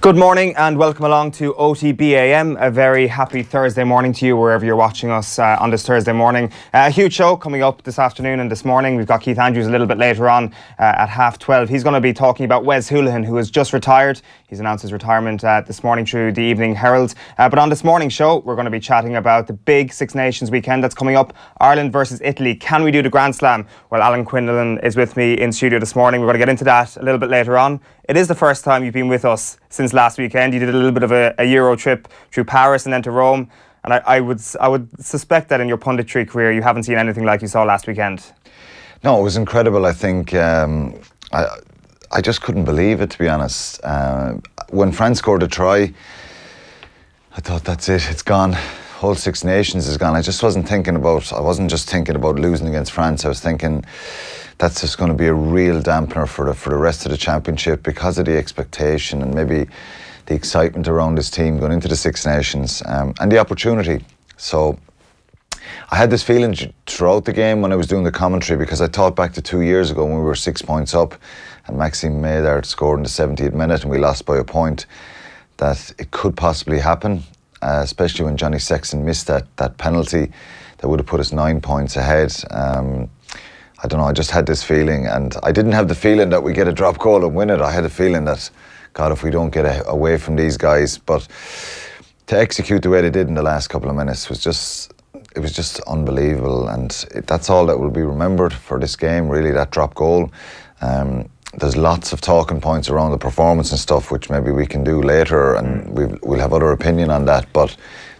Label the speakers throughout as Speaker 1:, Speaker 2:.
Speaker 1: Good morning and welcome along to OTB AM. A very happy Thursday morning to you wherever you're watching us on this Thursday morning. A huge show coming up this afternoon and this morning. We've got Keith Andrews a little bit later on at 12:30. He's going to be talking about Wes Hoolahan, who has just retired. He's announced his retirement this morning through the Evening Herald. But on this morning's show, we're going to be chatting about the big Six Nations weekend that's coming up. Ireland versus Italy. Can we do the Grand Slam? Well, Alan Quinlan is with me in studio this morning. We're going to get into that a little bit later on. It is the first time you've been with us since last weekend. You did a little bit of a Euro trip through Paris and then to Rome. And I would suspect that in your punditry career, you haven't seen anything like you saw last weekend.
Speaker 2: No, it was incredible. I think I just couldn't believe it, to be honest. When France scored a try, I thought, that's it, it's gone. Whole Six Nations is gone. I wasn't just thinking about losing against France. I was thinking that's just going to be a real dampener for the rest of the championship because of the expectation and maybe the excitement around this team going into the Six Nations and the opportunity. So I had this feeling throughout the game when I was doing the commentary, because I thought back to 2 years ago when we were 6 points up and Maxime Maillard scored in the 70th minute and we lost by a point, that it could possibly happen, especially when Johnny Sexton missed that penalty that would have put us 9 points ahead. I don't know, I just had this feeling, and I didn't have the feeling that we get a drop goal and win it. I had a feeling that, God, if we don't get away from these guys, but to execute the way they did in the last couple of minutes was just unbelievable, and that's all that will be remembered for this game, really, that drop goal. There's lots of talking points around the performance and stuff, which maybe we can do later, and we'll have other opinion on that, but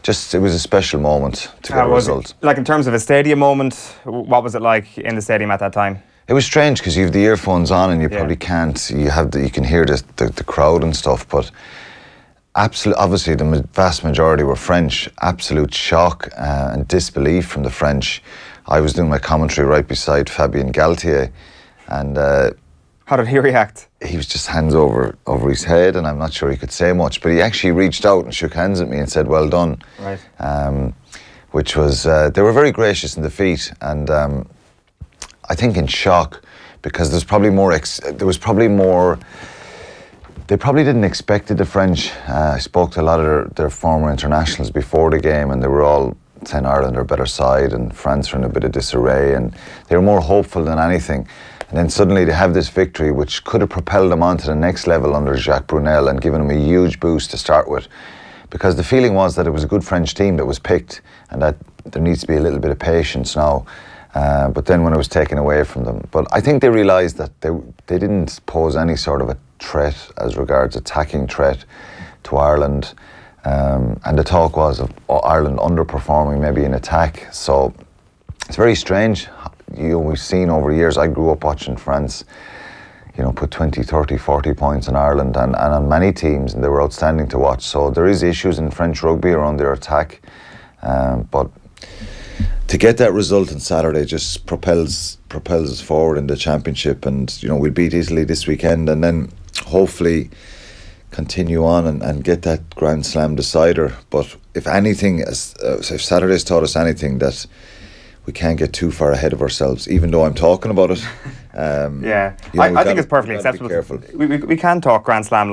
Speaker 2: it was a special moment to get a result.
Speaker 1: Like in terms of a stadium moment, what was it like in the stadium at that time?
Speaker 2: It was strange because you have the earphones on and you probably can't. You can hear the crowd and stuff, but obviously the vast majority were French. Absolute shock and disbelief from the French. I was doing my commentary right beside Fabien Galtier, and
Speaker 1: how did he react?
Speaker 2: He was just hands over his head, and I'm not sure he could say much, but he actually reached out and shook hands at me and said, "Well done."
Speaker 1: Right.
Speaker 2: Which was, they were very gracious in defeat, and I think in shock, because there was probably more. They probably didn't expect it, the French. I spoke to a lot of their former internationals before the game, and they were all saying Ireland are a better side and France are in a bit of disarray, and they were more hopeful than anything. And then suddenly they have this victory which could have propelled them on to the next level under Jacques Brunel and given them a huge boost to start with, because the feeling was that it was a good French team that was picked and that there needs to be a little bit of patience now. But then when it was taken away from them, but I think they realised that they didn't pose any sort of a threat as regards attacking threat to Ireland, and the talk was of Ireland underperforming maybe in attack. So it's very strange. We've seen over years, I grew up watching France, put 20, 30, 40 points in Ireland and on many teams, and they were outstanding to watch. So there is issues in French rugby around their attack, but to get that result on Saturday just propels us forward in the championship, and we'll beat Italy this weekend and then hopefully continue on and get that Grand Slam decider. But if anything, if Saturday's taught us anything, that we can't get too far ahead of ourselves, even though I'm talking about it.
Speaker 1: I think it's perfectly acceptable. We can talk Grand Slam.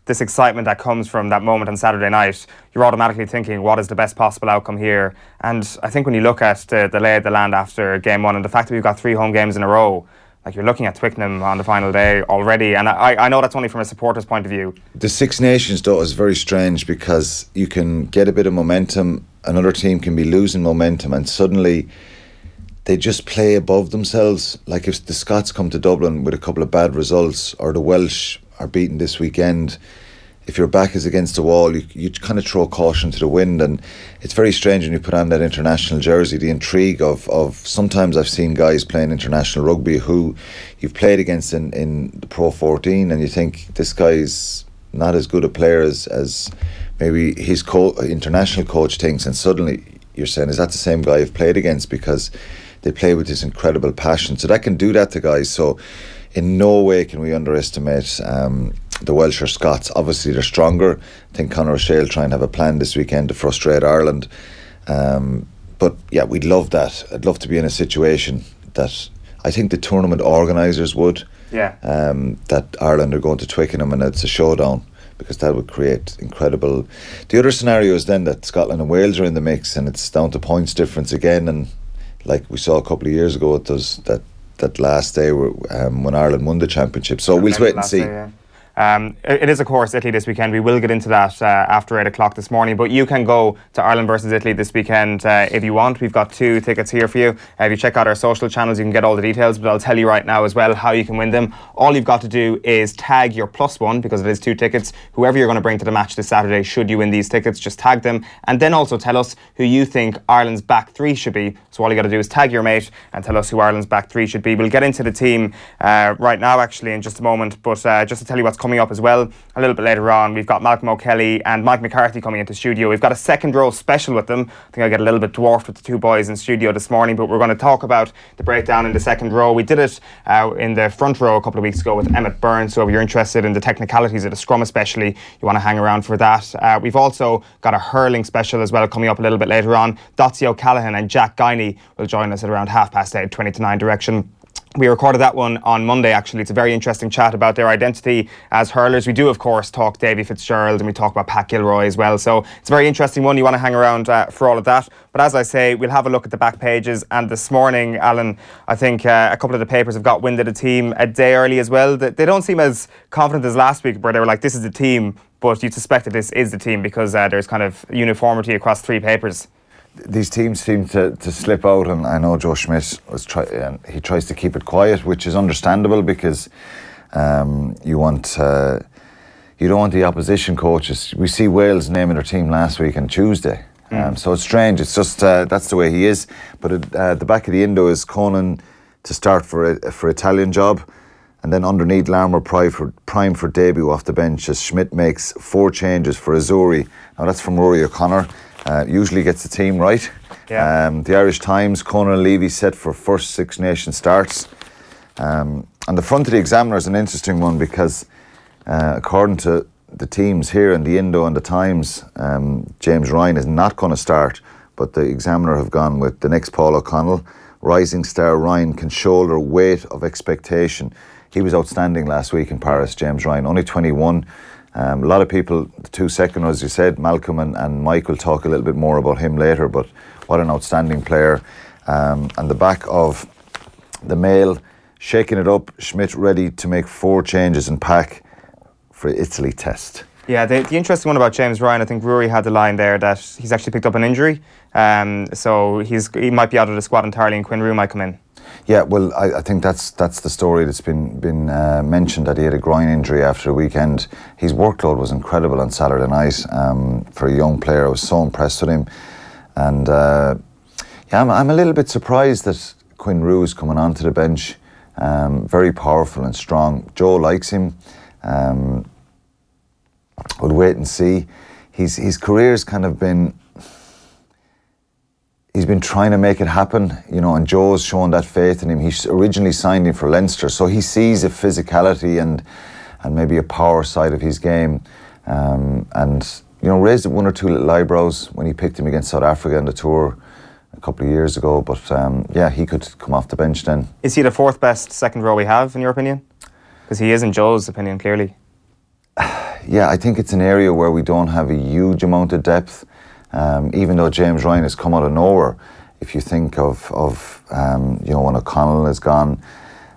Speaker 1: This excitement that comes from that moment on Saturday night, you're automatically thinking, what is the best possible outcome here? And I think when you look at the lay of the land after game one and the fact that we've got 3 home games in a row, like you're looking at Twickenham on the final day already, and I know that's only from a supporter's point of view.
Speaker 2: The Six Nations, though, is very strange because you can get a bit of momentum, another team can be losing momentum, and suddenly they just play above themselves. Like if the Scots come to Dublin with a couple of bad results, or the Welsh are beaten this weekend, if your back is against the wall, you kind of throw caution to the wind. And it's very strange when you put on that international jersey, the intrigue of sometimes I've seen guys playing international rugby who you've played against in the Pro 14, and you think this guy's not as good a player as maybe his international coach thinks, and suddenly you're saying, is that the same guy I've played against? Because they play with this incredible passion. So that can do that to guys. So in no way can we underestimate the Welsh or Scots. Obviously they're stronger. I think Conor O'Shea will try and have a plan this weekend to frustrate Ireland. But yeah, we'd love that. I'd love to be in a situation that I think the tournament organisers would.
Speaker 1: Yeah.
Speaker 2: That Ireland are going to Twickenham and it's a showdown, because that would create incredible. The other scenario is then that Scotland and Wales are in the mix and it's down to points difference again, and like we saw a couple of years ago, it does that last day when Ireland won the championship. So we'll wait and see.
Speaker 1: Day, yeah. It is, of course, Italy this weekend. We will get into that after 8 o'clock this morning, but you can go to Ireland versus Italy this weekend if you want. We've got 2 tickets here for you. If you check out our social channels, you can get all the details, but I'll tell you right now as well how you can win them. All you've got to do is tag your +1, because it is 2 tickets. Whoever you're going to bring to the match this Saturday, should you win these tickets, just tag them, and then also tell us who you think Ireland's back 3 should be. So all you got to do is tag your mate and tell us who Ireland's back 3 should be. We'll get into the team right now, actually, in just a moment, but just to tell you what's coming up as well, a little bit later on, we've got Malcolm O'Kelly and Mike McCarthy coming into studio. We've got a second row special with them. I think I get a little bit dwarfed with the 2 boys in studio this morning, but we're going to talk about the breakdown in the second row. We did it in the front row a couple of weeks ago with Emmett Byrne, so if you're interested in the technicalities of the scrum especially, you want to hang around for that. We've also got a hurling special as well coming up a little bit later on. Dotsy O'Callaghan and Jack Guiney will join us at around 8:30, 20 to 9 direction. We recorded that one on Monday, actually. It's a very interesting chat about their identity as hurlers. We do, of course, talk Davy Fitzgerald, and we talk about Pat Gilroy as well. So it's a very interesting one. You want to hang around for all of that. But as I say, we'll have a look at the back pages. And this morning, Alan, I think a couple of the papers have got wind of the team a day early as well. They don't seem as confident as last week, where they were like, this is the team. But you'd suspect that this is the team, because there's kind of uniformity across 3 papers.
Speaker 2: These teams seem to slip out, and I know Joe Schmidt he tries to keep it quiet, which is understandable, because you don't want the opposition coaches. We see Wales naming their team last week on Tuesday, so it's strange. It's just that's the way he is. But at the back of the Indo is Conan to start for Italian job, and then underneath Larmour prime for debut off the bench as Schmidt makes 4 changes for Azuri. Now that's from Rory O'Connor. Usually gets the team right. Yeah. The Irish Times, Conor Levy set for first Six Nations starts. And the front of the Examiner is an interesting one, because according to the teams here in the Indo and the Times, James Ryan is not going to start, but the Examiner have gone with the next Paul O'Connell. Rising star Ryan can shoulder weight of expectation. He was outstanding last week in Paris, James Ryan, only 21. A lot of people, the 2 second, as you said, Malcolm and Mike will talk a little bit more about him later, but what an outstanding player. And the back of the Mail, shaking it up, Schmidt ready to make 4 changes and pack for Italy test. Yeah,
Speaker 1: the interesting one about James Ryan, I think Rory had the line there that he's actually picked up an injury, so he might be out of the squad entirely, and Quinn Rue might come in.
Speaker 2: Yeah, well, I think that's the story that's been mentioned, that he had a groin injury after the weekend. His workload was incredible on Saturday night for a young player. I was so impressed with him, and I'm a little bit surprised that Quinn Rue is coming onto the bench. Very powerful and strong. Joe likes him. We'll wait and see. His career's kind of been. He's been trying to make it happen, and Joe's shown that faith in him. He originally signed him for Leinster, so he sees a physicality and maybe a power side of his game, and raised 1 or 2 little eyebrows when he picked him against South Africa on the tour a couple of years ago. But he could come off the bench then. Is
Speaker 1: he the 4th best second row we have, in your opinion? Because he is in Joe's opinion, clearly.
Speaker 2: Yeah, I think it's an area where we don't have a huge amount of depth. Even though James Ryan has come out of nowhere, if you think of when O'Connell is gone,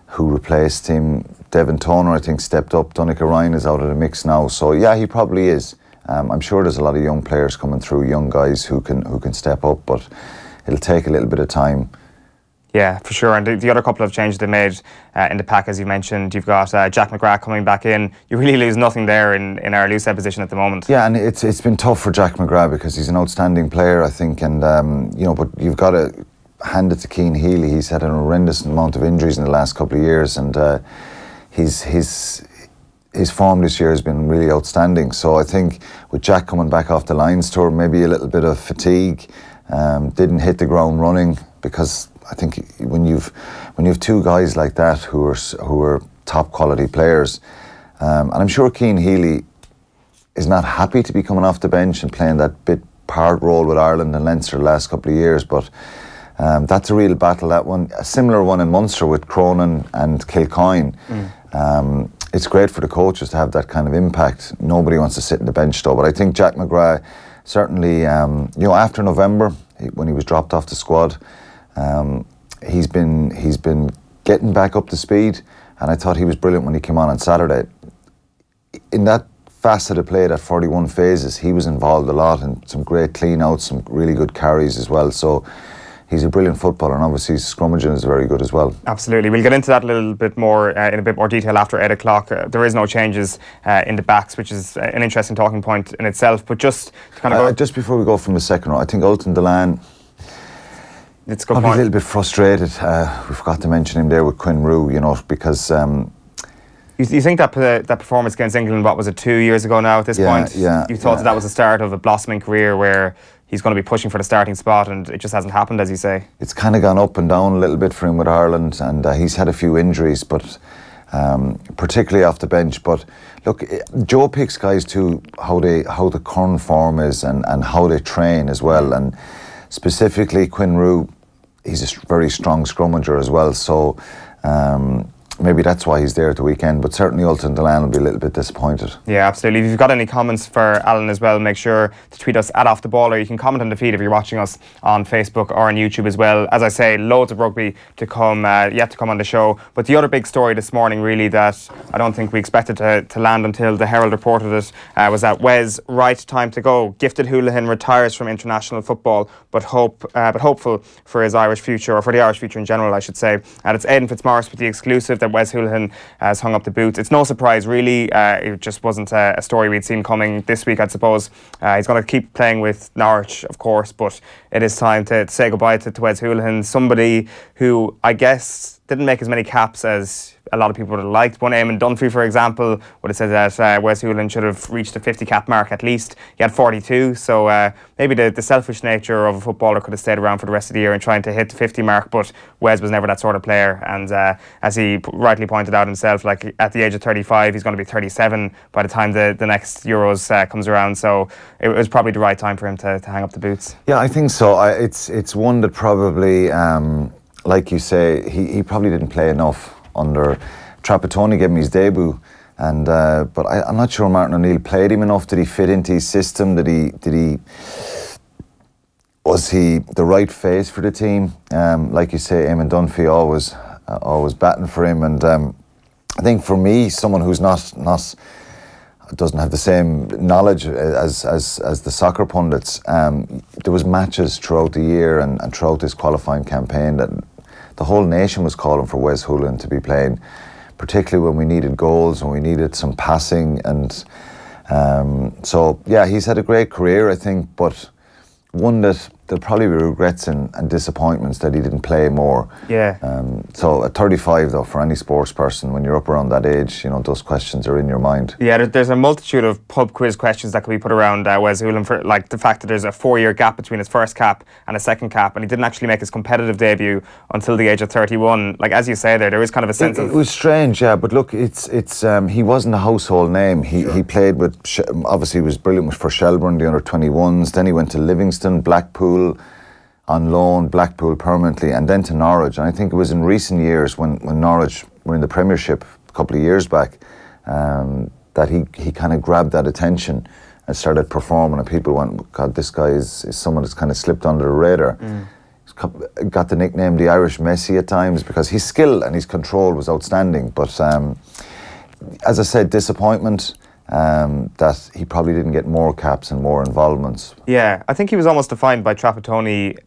Speaker 2: who replaced him, Devin Toner, I think, stepped up. Donncha Ryan is out of the mix now, so yeah, he probably is. I'm sure there's a lot of young players coming through, young guys who can step up, but it'll take a little bit of time.
Speaker 1: Yeah, for sure. And the other couple of changes they made in the pack, as you mentioned, you've got Jack McGrath coming back in. You really lose nothing there in our loose position at the moment.
Speaker 2: Yeah, and it's been tough for Jack McGrath, because he's an outstanding player, I think, and but you've got to hand it to Cian Healy. He's had an horrendous amount of injuries in the last couple of years, and his form this year has been really outstanding. So I think with Jack coming back off the Lions tour, maybe a little bit of fatigue, didn't hit the ground running, because I think when you've 2 guys like that who are top quality players, and I'm sure Cian Healy is not happy to be coming off the bench and playing that bit part role with Ireland and Leinster the last couple of years, but That's a real battle, that one. A similar one in Munster with Cronin and Kilcoyne. It's great for the coaches to have that kind of impact. Nobody wants to sit in the bench though, but I think Jack McGrath certainly, after November, when he was dropped off the squad, he's been getting back up to speed, and I thought he was brilliant when he came on Saturday. In that facet of play, that 41 phases, he was involved a lot in some great clean outs, some really good carries as well. So he's a brilliant footballer, and obviously his scrummaging is very good as well.
Speaker 1: Absolutely. We'll get into that a little bit more in a bit more detail after 8 o'clock. There is no changes in the backs, which is an interesting talking point in itself. But just to kind of go...
Speaker 2: Just before we go from the second row, I think Ultan Dillane,
Speaker 1: it's a good
Speaker 2: probably
Speaker 1: point.
Speaker 2: A little bit frustrated. We forgot to mention him there with Quinn Rue, because...
Speaker 1: You think that that performance against England, what was it, 2 years ago now at this point?
Speaker 2: Yeah.
Speaker 1: You thought that was the start of a blossoming career where he's going to be pushing for the starting spot, and it just hasn't happened, as you say.
Speaker 2: It's kind of gone up and down a little bit for him with Ireland, and he's had a few injuries, but particularly off the bench. But look, Joe picks guys to how the current form is and how they train as well. And specifically Quinn Rue, he's a very strong scrummager as well. So maybe that's why he's there at the weekend, but certainly Ultan Dillane will be a little bit disappointed.
Speaker 1: Yeah, absolutely. If you've got any comments for Alan as well, make sure to tweet us at Off The Ball, or you can comment on the feed if you're watching us on Facebook or on YouTube as well. As I say, loads of rugby to come, yet to come on the show. But the other big story this morning, really, that I don't think we expected to land until the Herald reported it, was that Wes, right time to go. Gifted Hoolahan retires from international football, but hopeful for his Irish future, or for the Irish future in general, I should say. And it's Aidan Fitzmaurice with the exclusive that Wes Hoolahan has hung up the boots. It's no surprise, really. It just wasn't a story we'd seen coming this week, I suppose. He's going to keep playing with Norwich, of course, but it is time to say goodbye to Wes Hoolahan, somebody who I guess didn't make as many caps as a lot of people would have liked. One Eamon Dunphy, for example, would have said that Wes Hoolahan should have reached the 50 cap mark at least. He had 42, so maybe the selfish nature of a footballer could have stayed around for the rest of the year and trying to hit the 50 mark, but Wes was never that sort of player. And as he rightly pointed out himself, like at the age of 35, he's going to be 37 by the time the next Euros comes around. So it was probably the right time for him to hang up the boots.
Speaker 2: Yeah, I think so. It's one that probably, like you say, he probably didn't play enough under Trapattoni. Gave him his debut, and but I'm not sure Martin O'Neill played him enough. Did he fit into his system? Was he the right face for the team? Like you say, Eamon Dunphy always batting for him, and I think for me, someone who's not doesn't have the same knowledge as the soccer pundits, there was matches throughout the year and throughout this qualifying campaign that the whole nation was calling for Wes Hoolahan to be playing, particularly when we needed goals, when we needed some passing. And so, yeah, he's had a great career, I think, but one that there'll probably be regrets and disappointments that he didn't play more.
Speaker 1: Yeah.
Speaker 2: So at 35, though, for any sports person, when you're up around that age, those questions are in your mind.
Speaker 1: Yeah, there's a multitude of pub quiz questions that could be put around Wes Hoolahan, for like the fact that there's a 4-year gap between his first cap and a second cap, and he didn't actually make his competitive debut until the age of 31. Like, as you say there is kind of a sense of...
Speaker 2: It was strange, yeah, but look, it's he wasn't a household name. He played with, obviously he was brilliant for Shelbourne, the under-21s, then he went to Livingston, Blackpool, on loan, Blackpool permanently, and then to Norwich. And I think it was in recent years when Norwich were in the Premiership a couple of years back that he kind of grabbed that attention and started performing, and people went, God, this guy is someone that's kind of slipped under the radar. He's got the nickname the Irish Messi at times because his skill and his control was outstanding. But as I said, disappointment. That he probably didn't get more caps and more involvements. Yeah,
Speaker 1: I think he was almost defined by Trapattoni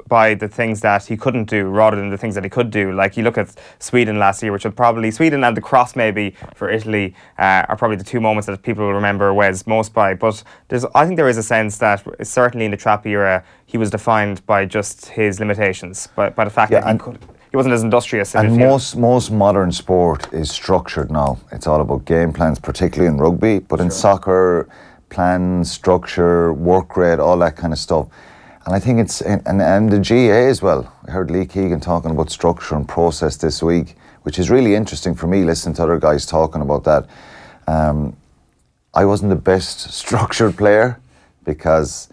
Speaker 1: by the things that he couldn't do rather than the things that he could do. Like, you look at Sweden last year, which would probably, Sweden and the cross maybe for Italy are probably the two moments that people will remember Wes most by. But I think there is a sense that certainly in the Trapp era, he was defined by just his limitations, by the fact that he wasn't as industrious.
Speaker 2: And most modern sport is structured now. It's all about game plans, particularly in rugby, but in soccer, plans, structure, work rate, all that kind of stuff. And I think it's, and the GAA as well. I heard Lee Keegan talking about structure and process this week, which is really interesting for me, listening to other guys talking about that. I wasn't the best structured player because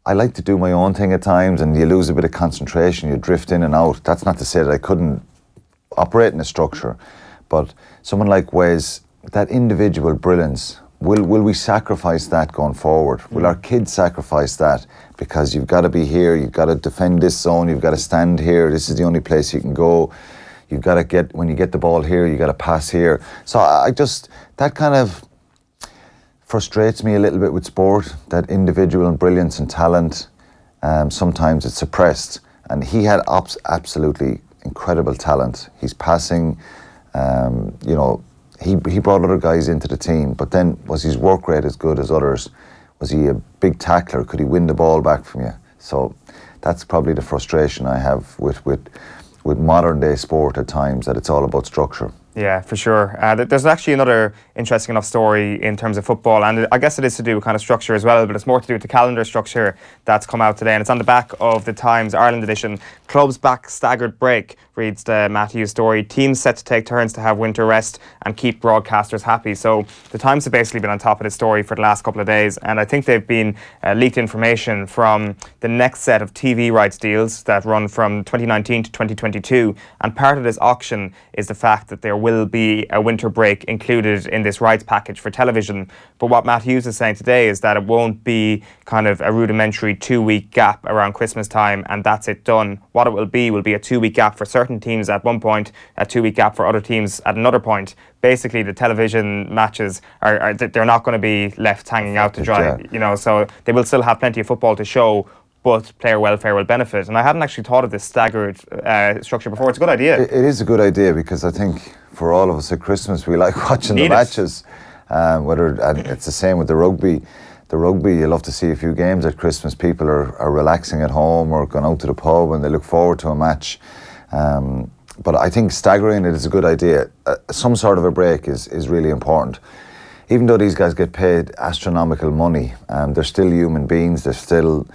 Speaker 2: I like to do my own thing at times, and you lose a bit of concentration, you drift in and out. That's not to say that I couldn't operate in a structure, but someone like Wes, that individual brilliance, will we sacrifice that going forward? Will our kids sacrifice that? Because you've got to be here, you've got to defend this zone, you've got to stand here, this is the only place you can go. You've got to when you get the ball here, you've got to pass here. So that kind of frustrates me a little bit with sport, that individual and brilliance and talent. Sometimes it's suppressed. And he had absolutely incredible talent. He's passing, he brought other guys into the team, but then was his work rate as good as others? Was he a big tackler? Could he win the ball back from you? So that's probably the frustration I have with modern day sport at times, that it's all about structure.
Speaker 1: Yeah, for sure. There's actually another interesting enough story in terms of football, and I guess it is to do with kind of structure as well, but it's more to do with the calendar structure that's come out today, and it's on the back of the Times Ireland edition. Clubs back staggered break, reads the Matthews story. Teams set to take turns to have winter rest and keep broadcasters happy. So the Times have basically been on top of this story for the last couple of days, and I think they've been leaked information from the next set of TV rights deals that run from 2019 to 2022, and part of this auction is the fact that there will be a winter break included in this rights package for television. But what Matt Hughes is saying today is that it won't be kind of a rudimentary 2-week gap around Christmas time and that's it done. What it will be a 2-week gap for certain teams at one point, a 2-week gap for other teams at another point. Basically, the television matches they're not going to be left hanging out to dry, so they will still have plenty of football to show, but player welfare will benefit. And I hadn't actually thought of this staggered structure before. It's a good idea.
Speaker 2: It is a good idea, because I think for all of us at Christmas, we like watching the matches. And it's the same with the rugby. The rugby, you love to see a few games at Christmas. People are relaxing at home or going out to the pub and they look forward to a match. But I think staggering it is a good idea. Some sort of a break is really important. Even though these guys get paid astronomical money, they're still human beings. They're still...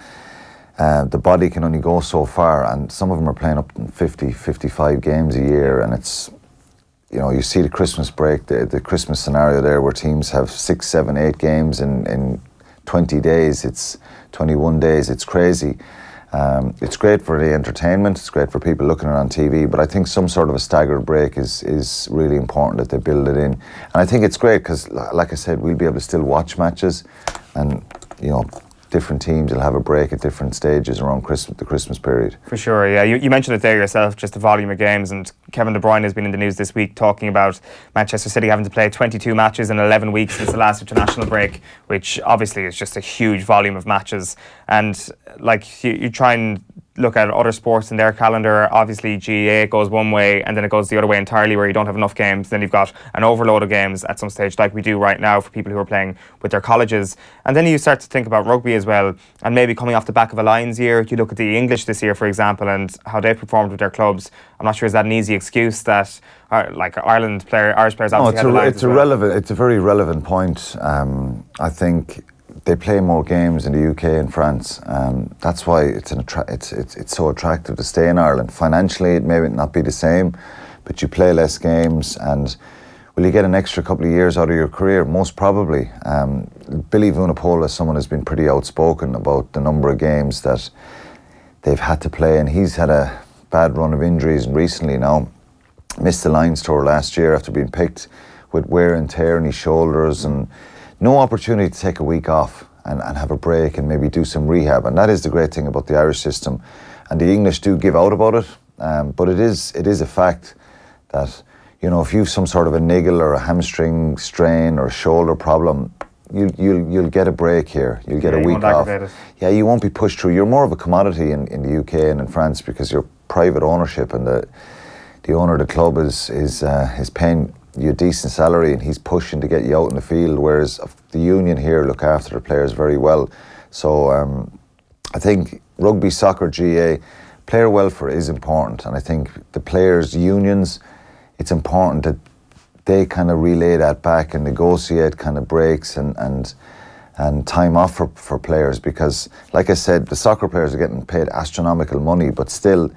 Speaker 2: the body can only go so far, and some of them are playing up in 50, 55 games a year, and it's, you see the Christmas break, the Christmas scenario there where teams have 6, 7, 8 games in 20 days, it's 21 days, it's crazy. It's great for the entertainment, it's great for people looking at it on TV, but I think some sort of a staggered break is really important that they build it in. And I think it's great because, like I said, we'll be able to still watch matches, and, different teams will have a break at different stages around the Christmas period. For sure,
Speaker 1: yeah. You mentioned it there yourself, just the volume of games, and Kevin De Bruyne has been in the news this week talking about Manchester City having to play 22 matches in 11 weeks since the last international break, which obviously is just a huge volume of matches. And like you try and look at other sports in their calendar, obviously GAA goes one way and then it goes the other way entirely, where you don't have enough games. Then you've got an overload of games at some stage, like we do right now for people who are playing with their colleges. And then you start to think about rugby as well, and maybe coming off the back of a Lions year, you look at the English this year, for example, and how they performed with their clubs. I'm not sure, is that an easy excuse that like Irish players obviously had the Lions
Speaker 2: it's irrelevant. It's a very relevant point. I think they play more games in the UK and France. That's why it's so attractive to stay in Ireland. Financially, it may not be the same, but you play less games, and will you get an extra couple of years out of your career? Most probably. Billy Vunipola is someone who's been pretty outspoken about the number of games that they've had to play, and he's had a bad run of injuries recently now. Missed the Lions tour last year after being picked with wear and tear in his shoulders, and no opportunity to take a week off and have a break and maybe do some rehab. And that is the great thing about the Irish system. And the English do give out about it, but it is a fact that, if you've some sort of a niggle or a hamstring strain or a shoulder problem, you'll get a break here. You'll get a week off. Yeah, you won't be pushed through. You're more of a commodity in the UK and in France because you're private ownership, and the owner of the club is paying you a decent salary, and he's pushing to get you out in the field, whereas the union here look after the players very well. So I think rugby, soccer, GAA, player welfare is important, and I think the players' unions, it's important that they kind of relay that back and negotiate kind of breaks and time off for players, because like I said, the soccer players are getting paid astronomical money, but still,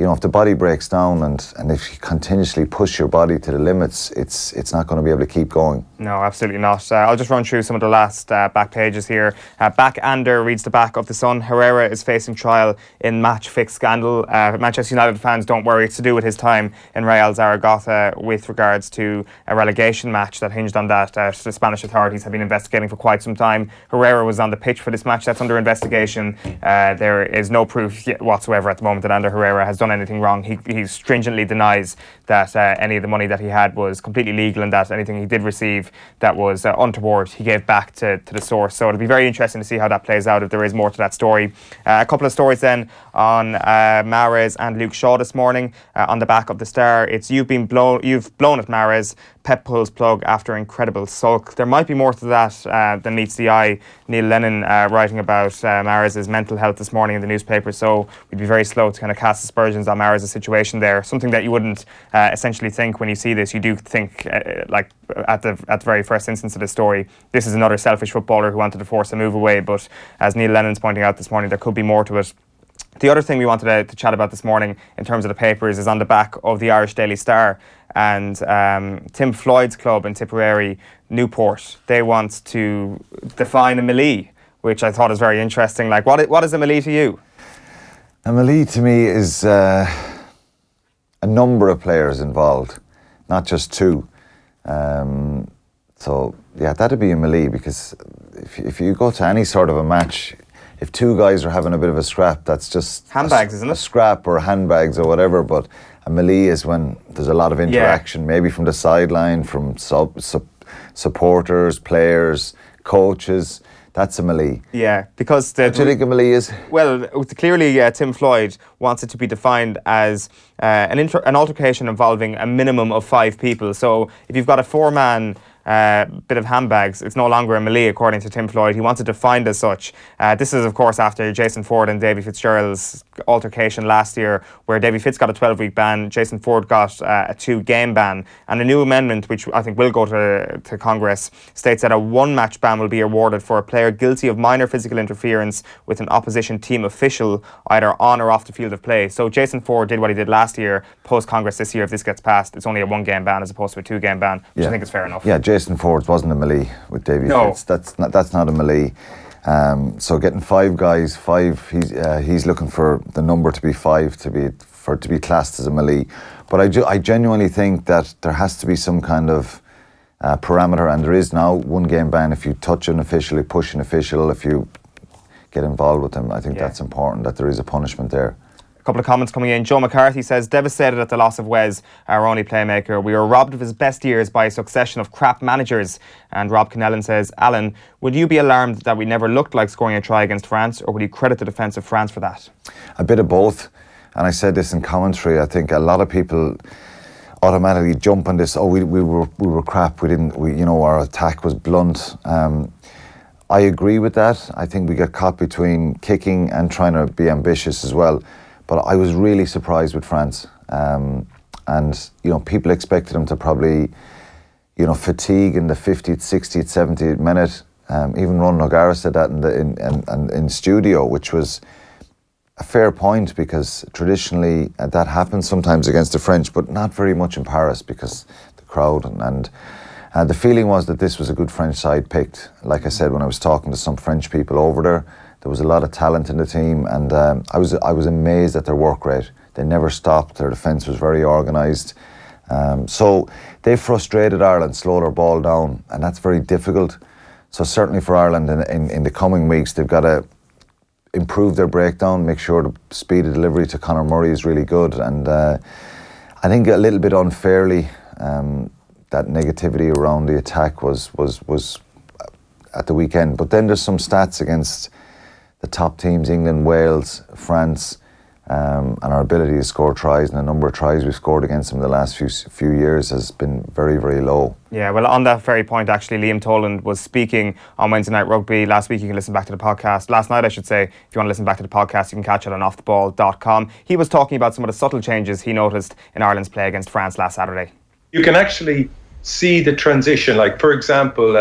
Speaker 2: if the body breaks down and if you continuously push your body to the limits, it's not going to be able to keep going.
Speaker 1: No, absolutely not. I'll just run through some of the last back pages here. Backander reads the back of the Sun. Herrera is facing trial in match fix scandal. Manchester United fans, don't worry, it's to do with his time in Real Zaragoza with regards to a relegation match that hinged on that. The Spanish authorities have been investigating for quite some time. Herrera was on the pitch for this match. That's under investigation. There is no proof whatsoever at the moment that Ander Herrera has done anything wrong. He stringently denies that any of the money that he had was completely legal, and that anything he did receive that was untoward he gave back to the source. So it'll be very interesting to see how that plays out, if there is more to that story. A couple of stories then on Mahrez and Luke Shaw this morning. On the back of the Star, it's you've blown at Mahrez. Pep pulls plug after incredible sulk. There might be more to that than meets the eye. Neil Lennon writing about Mahrez's mental health this morning in the newspaper, so we'd be very slow to kind of cast aspersions on Mahrez's situation there. Something that you wouldn't essentially think when you see this. You do think, like at the very first instance of the story, this is another selfish footballer who wanted to force a move away, but as Neil Lennon's pointing out this morning, there could be more to it. The other thing we wanted to chat about this morning in terms of the papers is on the back of the Irish Daily Star, and Tim Floyd's club in Tipperary, Newport, they want to define a melee, which I thought is very interesting. Like, what is a melee to you?
Speaker 2: A melee to me is a number of players involved, not just two. So yeah, that'd be a melee, because if you go to any sort of a match, if two guys are having a bit of a scrap, that's just
Speaker 1: handbags, isn't it?
Speaker 2: A scrap or handbags or whatever. But a melee is when there's a lot of interaction, maybe from the sideline, from supporters, players, coaches. That's a melee. Yeah, because what do you think a melee is?
Speaker 1: Well, clearly Tim Floyd wants it to be defined as an altercation involving a minimum of 5 people. So if you've got a 4-man bit of handbags, it's no longer a melee, according to Tim Floyd. He wants it defined as such. This is, of course, after Jason Ford and Davy Fitzgerald's altercation last year, where Davy Fitz got a 12-week ban, Jason Ford got a 2-game ban, and a new amendment, which I think will go to Congress, states that a 1-match ban will be awarded for a player guilty of minor physical interference with an opposition team official, either on or off the field of play. So Jason Ford did what he did last year. Post-Congress this year, if this gets passed, it's only a 1-game ban as opposed to a 2-game ban, which I think is fair enough.
Speaker 2: Yeah, Jason Ford wasn't a melee with Davy Fitz. That's not a melee. So getting 5 guys, he's looking for the number to be 5 to be classed as a melee. But I genuinely think that there has to be some kind of parameter, and there is now 1-game ban if you touch an official, you push an official, if you get involved with them. I think that's important, that there is a punishment there.
Speaker 1: A couple of comments coming in. Joe McCarthy says, devastated at the loss of Wes, our only playmaker. We were robbed of his best years by a succession of crap managers. And Rob Connellan says, Alan, would you be alarmed that we never looked like scoring a try against France, or would you credit the defence of France for that?
Speaker 2: A bit of both. And I said this in commentary. I think a lot of people automatically jump on this. Oh, we were crap. Our attack was blunt. I agree with that. I think we got caught between kicking and trying to be ambitious as well. But I was really surprised with France, and people expected them to probably, fatigue in the 50th, 60th, 70th minute. Even Ron O'Gara said that in studio, which was a fair point, because traditionally that happens sometimes against the French, but not very much in Paris because the crowd and the feeling was that this was a good French side picked. Like I said, when I was talking to some French people over there was a lot of talent in the team, and I was amazed at their work rate. They never stopped. Their defence was very organised. So they frustrated Ireland, slowed their ball down, and that's very difficult. So certainly for Ireland in the coming weeks, they've got to improve their breakdown, make sure the speed of delivery to Conor Murray is really good, and I think a little bit unfairly that negativity around the attack was at the weekend. But then there's some stats against the top teams, England, Wales, France, and our ability to score tries, and the number of tries we've scored against them in the last few years has been very, very low.
Speaker 1: Yeah, well, on that very point, actually, Liam Toland was speaking on Wednesday Night Rugby last week. You can listen back to the podcast. Last night, I should say. If you want to listen back to the podcast, you can catch it on offtheball.com. He was talking about some of the subtle changes he noticed in Ireland's play against France last Saturday.
Speaker 3: You can actually see the transition. Like, for example,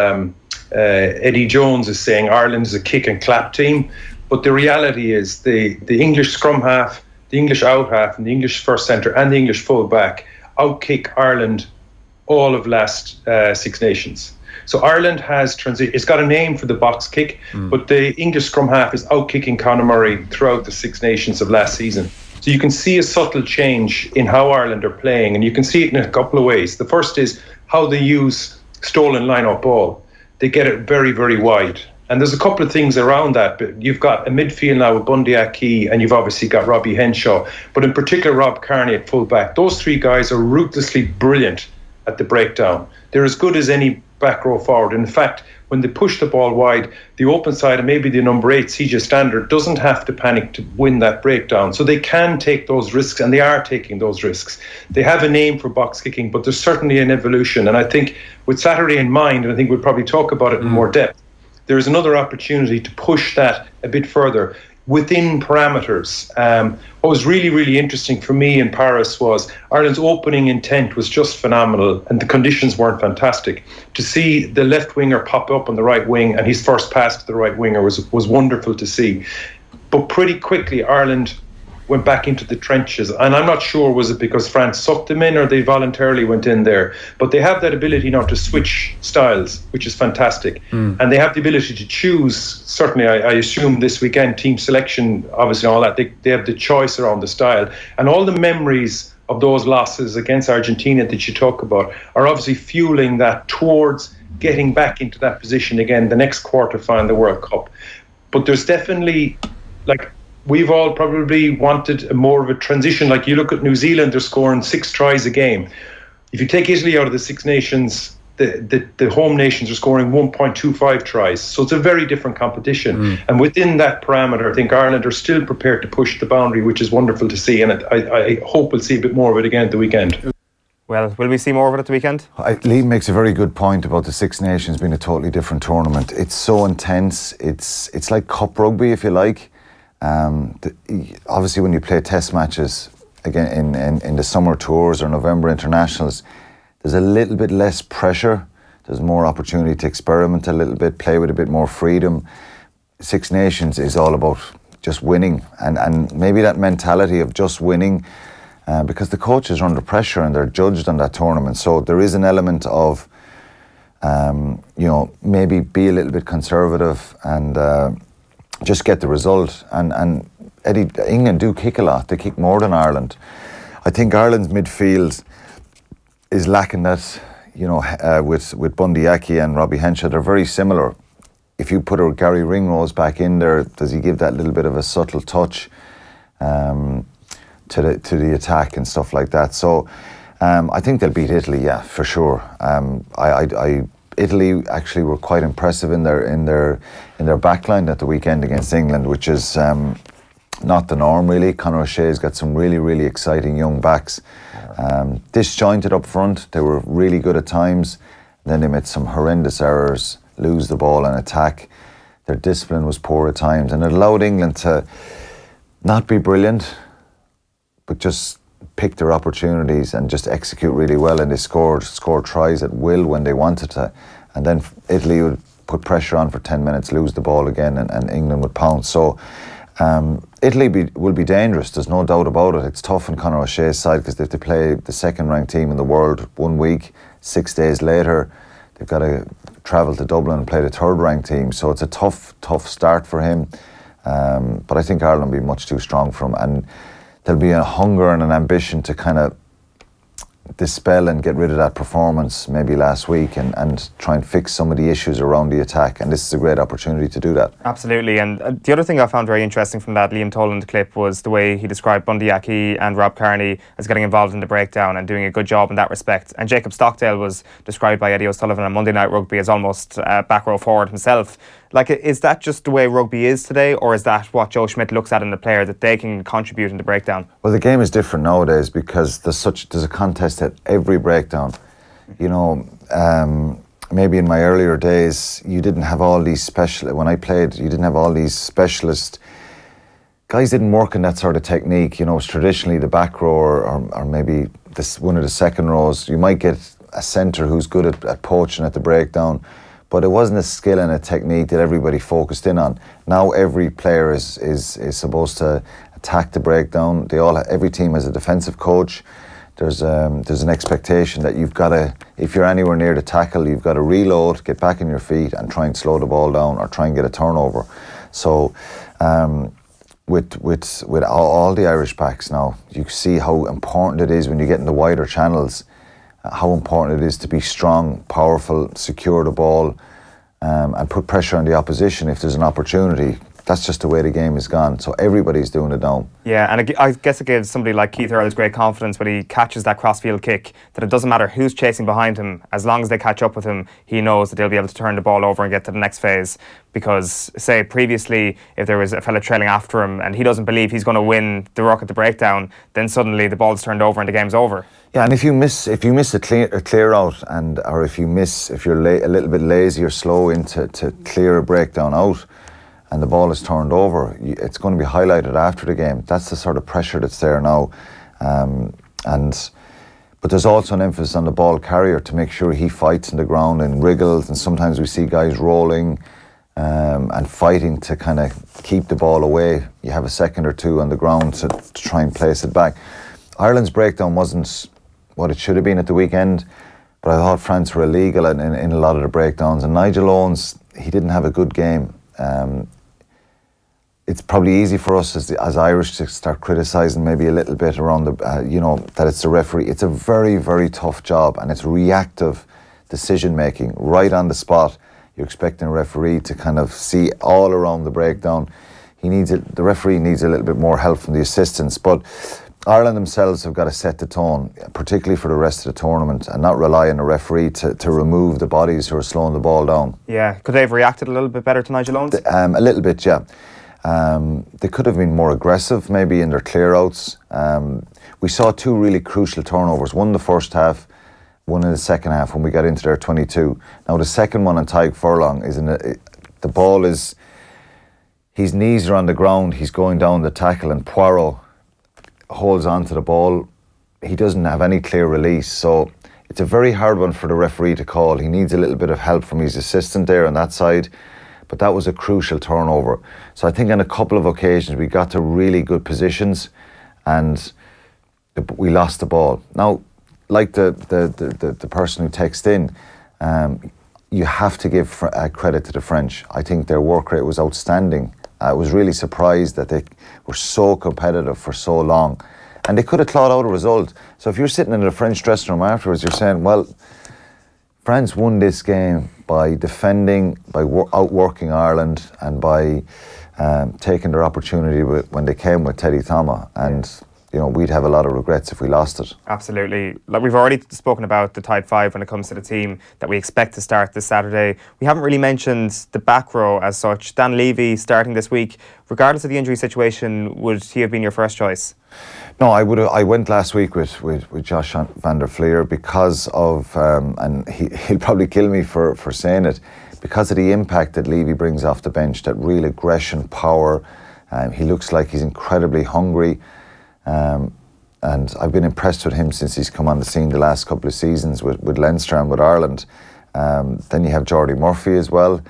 Speaker 3: Eddie Jones is saying Ireland is a kick and clap team. But the reality is the English scrum half the English out half and the English first centre and the English full back outkick Ireland all of last Six Nations. So Ireland has it's got a name for the box kick, but the English scrum half is outkicking Conor Murray throughout the Six Nations of last season. So you can see a subtle change in how Ireland are playing, and you can see it in a couple of ways. The first is how they use stolen line-out ball. They get it very, very wide. And there's a couple of things around that. But you've got a midfield now with Bundy Aki, and you've obviously got Robbie Henshaw, but in particular Rob Kearney at full-back. Those three guys are ruthlessly brilliant at the breakdown. They're as good as any back row forward. In fact, when they push the ball wide, the open side and maybe the number 8 CJ Standard doesn't have to panic to win that breakdown. So they can take those risks, and they are taking those risks. They have a name for box kicking, but there's certainly an evolution. And I think with Saturday in mind, and I think we'll probably talk about it in more depth, there is another opportunity to push that a bit further within parameters. What was really, really interesting for me in Paris was Ireland's opening intent was just phenomenal, and the conditions weren't fantastic. To see the left winger pop up on the right wing and his first pass to the right winger was wonderful to see. But pretty quickly Ireland went back into the trenches, and I'm not sure was it because France sucked them in or they voluntarily went in there, but they have that ability now to switch styles, which is fantastic. And they have the ability to choose. Certainly I assume this weekend team selection, obviously all that, they have the choice around the style, and all the memories of those losses against Argentina that you talk about are obviously fueling that towards getting back into that position again the next quarter final, the World Cup. But there's definitely, like, we've all probably wanted more of a transition. Like, you look at New Zealand, they're scoring 6 tries a game. If you take Italy out of the Six Nations, the home nations are scoring 1.25 tries. So it's a very different competition. And within that parameter, I think Ireland are still prepared to push the boundary, which is wonderful to see. And I hope we'll see a bit more of it again at the weekend.
Speaker 1: Well, will we see more of it at the weekend?
Speaker 2: Lee makes a very good point about the Six Nations being a totally different tournament. It's so intense. It's like cup rugby, if you like. Obviously when you play test matches again in the summer tours or November internationals, there's a little bit less pressure, there's more opportunity to experiment a little bit, play with a bit more freedom. Six Nations is all about just winning, and maybe that mentality of just winning, because the coaches are under pressure and they're judged on that tournament, so there is an element of maybe be a little bit conservative and just get the result. And England do kick a lot. They kick more than Ireland. I think Ireland's midfield is lacking that, with Bundy Aki and Robbie Henshaw. They're very similar. If you put a Gary Ringrose back in there, does he give that little bit of a subtle touch to the attack and stuff like that? So I think they'll beat Italy, yeah, for sure. Italy actually were quite impressive in their backline at the weekend against England, which is not the norm really. Conor O'Shea's got some really, really exciting young backs. Disjointed up front, they were really good at times. Then they made some horrendous errors, lose the ball and attack. Their discipline was poor at times, and it allowed England to not be brilliant, but just pick their opportunities and just execute really well, and they scored tries at will when they wanted to, and then Italy would put pressure on for 10 minutes, lose the ball again, and England would pounce. So Italy will be dangerous, there's no doubt about it. It's tough on Conor O'Shea's side because they have to play the second-ranked team in the world 1 week, 6 days later they've got to travel to Dublin and play the third-ranked team, so it's a tough start for him. But I think Ireland will be much too strong for him, and there'll be a hunger and an ambition to kind of dispel and get rid of that performance maybe last week and try and fix some of the issues around the attack, and this is a great opportunity to do that.
Speaker 1: Absolutely. And the other thing I found very interesting from that Liam Toland clip was the way he described Bundy Aki and Rob Kearney as getting involved in the breakdown and doing a good job in that respect. And Jacob Stockdale was described by Eddie O'Sullivan on Monday Night Rugby as almost back row forward himself. Like, is that just the way rugby is today, or is that what Joe Schmidt looks at in the player, that they can contribute in the breakdown?
Speaker 2: Well, the game is different nowadays because there's a contest at every breakdown. Maybe in my earlier days, you didn't have all these when I played, you didn't have all these specialists. Guys didn't work in that sort of technique. It was traditionally the back row or maybe one of the second rows. You might get a centre who's good at poaching at the breakdown, but it wasn't a skill and a technique that everybody focused in on. Now every player is supposed to attack the breakdown. Every team has a defensive coach. There's an expectation that you've got to, if you're anywhere near the tackle, you've got to reload, get back on your feet, and try and slow the ball down or try and get a turnover. So, with all the Irish backs now, you see how important it is when you get in the wider channels, how important it is to be strong, powerful, secure the ball, and put pressure on the opposition if there's an opportunity. That's just the way the game is gone. So everybody's doing it now.
Speaker 1: Yeah, and I guess it gives somebody like Keith Earls great confidence when he catches that crossfield kick, that it doesn't matter who's chasing behind him, as long as they catch up with him, he knows that they'll be able to turn the ball over and get to the next phase. Because, say, previously, if there was a fella trailing after him and he doesn't believe he's going to win the ruck at the breakdown, then suddenly the ball's turned over and the game's over.
Speaker 2: Yeah, and if you miss a clear out, or if you're a little bit lazy or slow to clear a breakdown out, and the ball is turned over, it's going to be highlighted after the game. That's the sort of pressure that's there now. But there's also an emphasis on the ball carrier to make sure he fights in the ground and wriggles, and sometimes we see guys rolling and fighting to kind of keep the ball away. You have a second or two on the ground to try and place it back. Ireland's breakdown wasn't what it should have been at the weekend, but I thought France were illegal in a lot of the breakdowns, and Nigel Owens, he didn't have a good game. It's probably easy for us as Irish to start criticising maybe a little bit around that it's the referee. It's a very, very tough job, and it's reactive decision making right on the spot. You're expecting a referee to kind of see all around the breakdown. The referee needs a little bit more help from the assistants, but Ireland themselves have got to set the tone, particularly for the rest of the tournament, and not rely on a referee to remove the bodies who are slowing the ball down.
Speaker 1: Yeah, could they have reacted a little bit better to Nigel Owens?
Speaker 2: A little bit, yeah. They could have been more aggressive maybe in their clear-outs. We saw two really crucial turnovers, one in the first half, one in the second half when we got into their 22. Now the second one on Tadhg Furlong the ball is, his knees are on the ground, he's going down the tackle, and Poirot holds on to the ball. He doesn't have any clear release, so it's a very hard one for the referee to call. He needs a little bit of help from his assistant there on that side. But that was a crucial turnover. So I think on a couple of occasions we got to really good positions and we lost the ball. Now, like the person who texted in, you have to give credit to the French. I think their work rate was outstanding. I was really surprised that they were so competitive for so long. And they could have clawed out a result. So if you're sitting in the French dressing room afterwards, you're saying, well, France won this game by defending, by outworking Ireland, and by taking their opportunity when they came with Teddy Thomas. And we'd have a lot of regrets if we lost it.
Speaker 1: Absolutely. Like we've already spoken about the Tide 5 when it comes to the team that we expect to start this Saturday. We haven't really mentioned the back row as such. Dan Levy starting this week. Regardless of the injury situation, would he have been your first choice?
Speaker 2: No, I went last week with Josh van der Fleer because of, and he'll probably kill me for saying it, because of the impact that Levy brings off the bench, that real aggression, power. He looks like he's incredibly hungry. And I've been impressed with him since he's come on the scene the last couple of seasons with Leinster and with Ireland. Then you have Jordy Murphy as well,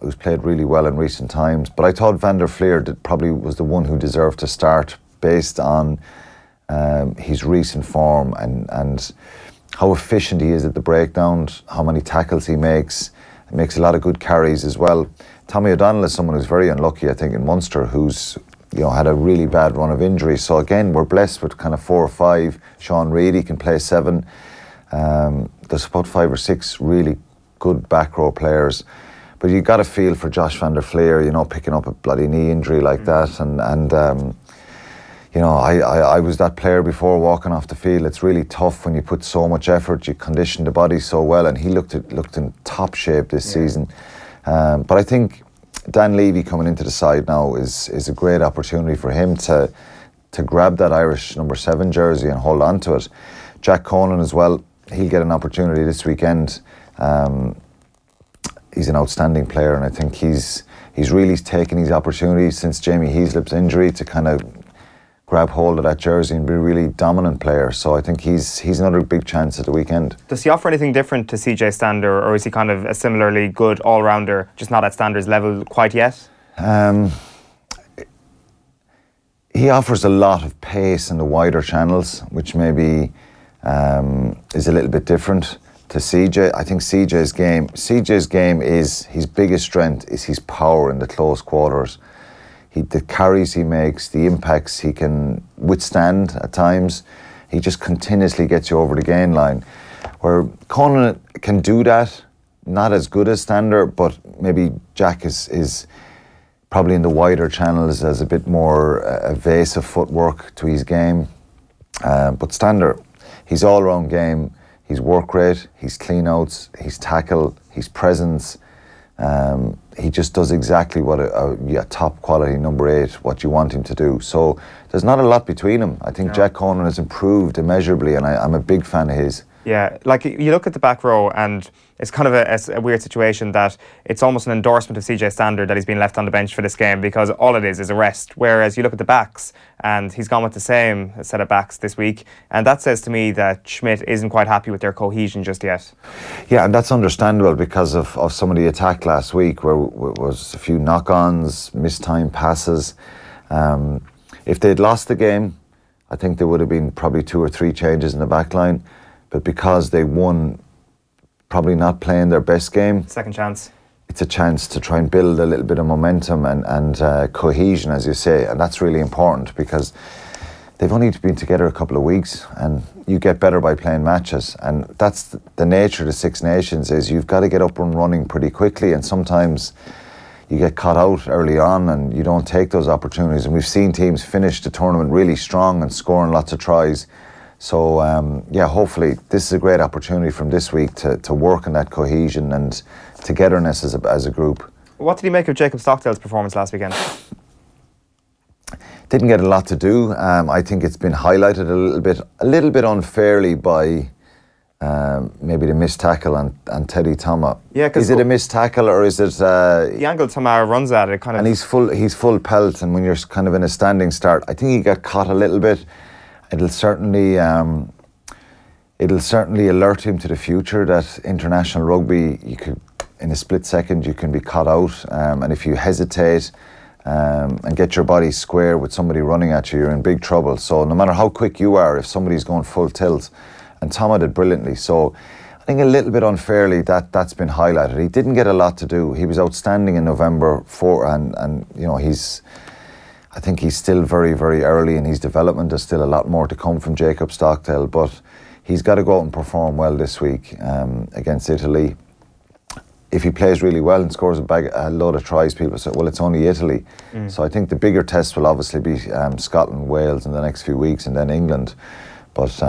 Speaker 2: who's played really well in recent times. But I thought Van der Fleer probably was the one who deserved to start based on his recent form and how efficient he is at the breakdown, how many tackles he makes. He makes a lot of good carries as well. Tommy O'Donnell is someone who's very unlucky, I think, in Munster, who's had a really bad run of injuries. So again, we're blessed with kind of 4 or 5. Sean Reedy can play 7. There's about 5 or 6 really good back row players. But you got a feel for Josh van der Fleer, picking up a bloody knee injury like that. I was that player before walking off the field. It's really tough when you put so much effort, you condition the body so well, and he looked in top shape this season. But I think Dan Levy coming into the side now is a great opportunity for him to grab that Irish number 7 jersey and hold on to it. Jack Conan as well, he'll get an opportunity this weekend. He's an outstanding player, and I think he's really taken his opportunities since Jamie Heaslip's injury to kind of grab hold of that jersey and be a really dominant player. So I think he's another big chance at the weekend.
Speaker 1: Does he offer anything different to CJ Stander, or is he kind of a similarly good all-rounder, just not at Stander's level quite yet?
Speaker 2: he offers a lot of pace in the wider channels, which maybe is a little bit different to CJ. I think CJ's game is, his biggest strength is his power in the close quarters. The carries he makes, the impacts he can withstand at times, he just continuously gets you over the gain line. Where Conan can do that, not as good as Stander, but maybe Jack is probably in the wider channels as a bit more evasive footwork to his game. But Stander, his all-round game, his work rate, his clean-outs, his tackle, his presence, he just does exactly what a top quality number 8, what you want him to do. So there's not a lot between them. I think Jack Conan has improved immeasurably, and I'm a big fan of his.
Speaker 1: Yeah, like you look at the back row, and it's kind of a weird situation that it's almost an endorsement of CJ Stander that he's been left on the bench for this game, because all it is a rest. Whereas you look at the backs, and he's gone with the same set of backs this week, and that says to me that Schmidt isn't quite happy with their cohesion just yet.
Speaker 2: Yeah, and that's understandable because of some of the attack last week, where was a few knock-ons, mistimed passes. If they'd lost the game, I think there would have been probably 2 or 3 changes in the back line. But because they won, probably not playing their best game.
Speaker 1: Second chance.
Speaker 2: It's a chance to try and build a little bit of momentum and cohesion, as you say. And that's really important because they've only been together a couple of weeks, and you get better by playing matches. And that's the nature of the Six Nations, is you've got to get up and running pretty quickly. And sometimes you get caught out early on and you don't take those opportunities. And we've seen teams finish the tournament really strong and scoring lots of tries. So, yeah, hopefully this is a great opportunity from this week to work on that cohesion and togetherness as a group.
Speaker 1: What did you make of Jacob Stockdale's performance last weekend?
Speaker 2: Didn't get a lot to do. I think it's been highlighted a little bit unfairly by maybe the missed tackle on Teddy Thomas.
Speaker 1: Yeah,
Speaker 2: is it a missed tackle or is it...
Speaker 1: the angle Thomas runs at it kind of...
Speaker 2: And he's full pelt, and when you're kind of in a standing start, I think he got caught a little bit. It'll certainly alert him to the future that international rugby, you could, in a split second, you can be caught out, and if you hesitate and get your body square with somebody running at you, you're in big trouble. So no matter how quick you are, if somebody's going full tilt, and Thomas did brilliantly. So I think a little bit unfairly that's been highlighted. He didn't get a lot to do. He was outstanding in November and you know, I think he's still very, very early in his development. There's still a lot more to come from Jacob Stockdale, but he's got to go out and perform well this week against Italy. If he plays really well and scores a load of tries, people say, well, it's only Italy. So I think the bigger test will obviously be Scotland, Wales in the next few weeks, and then England. But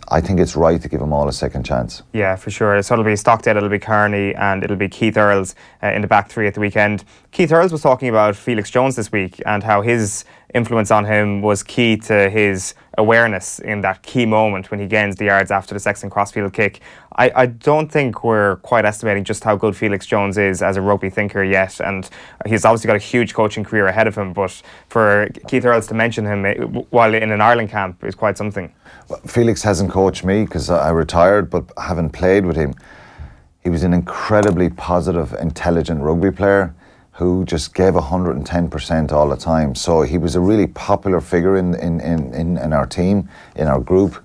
Speaker 2: I think it's right to give them all a second chance.
Speaker 1: Yeah, for sure. So it'll be Stockdale, it'll be Kearney, and it'll be Keith Earls in the back 3 at the weekend. Keith Earls was talking about Felix Jones this week and how his influence on him was key to his awareness in that key moment when he gains the yards after the Sexton crossfield kick. I don't think we're quite estimating just how good Felix Jones is as a rugby thinker yet, and he's obviously got a huge coaching career ahead of him, but for Keith Earls to mention him while in an Ireland camp is quite something.
Speaker 2: Well, Felix hasn't coached me because I retired, but having played with him, he was an incredibly positive, intelligent rugby player who just gave 110% all the time. So he was a really popular figure in our team, in our group.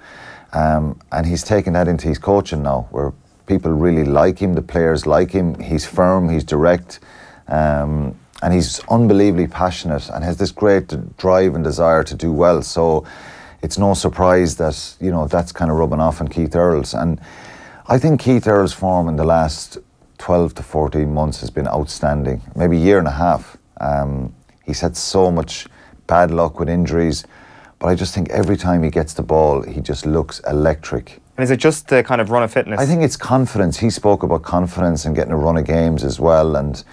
Speaker 2: And he's taken that into his coaching now, where people really like him, the players like him. He's firm, he's direct, and he's unbelievably passionate and has this great drive and desire to do well. So it's no surprise that, you know, that's kind of rubbing off on Keith Earls. And I think Keith Earls' form in the last 12 to 14 months has been outstanding, maybe a year and a half. He's had so much bad luck with injuries, but I just think every time he gets the ball, he just looks electric.
Speaker 1: And is it just the kind of run of fitness?
Speaker 2: I think it's confidence. He spoke about confidence and getting a run of games as well and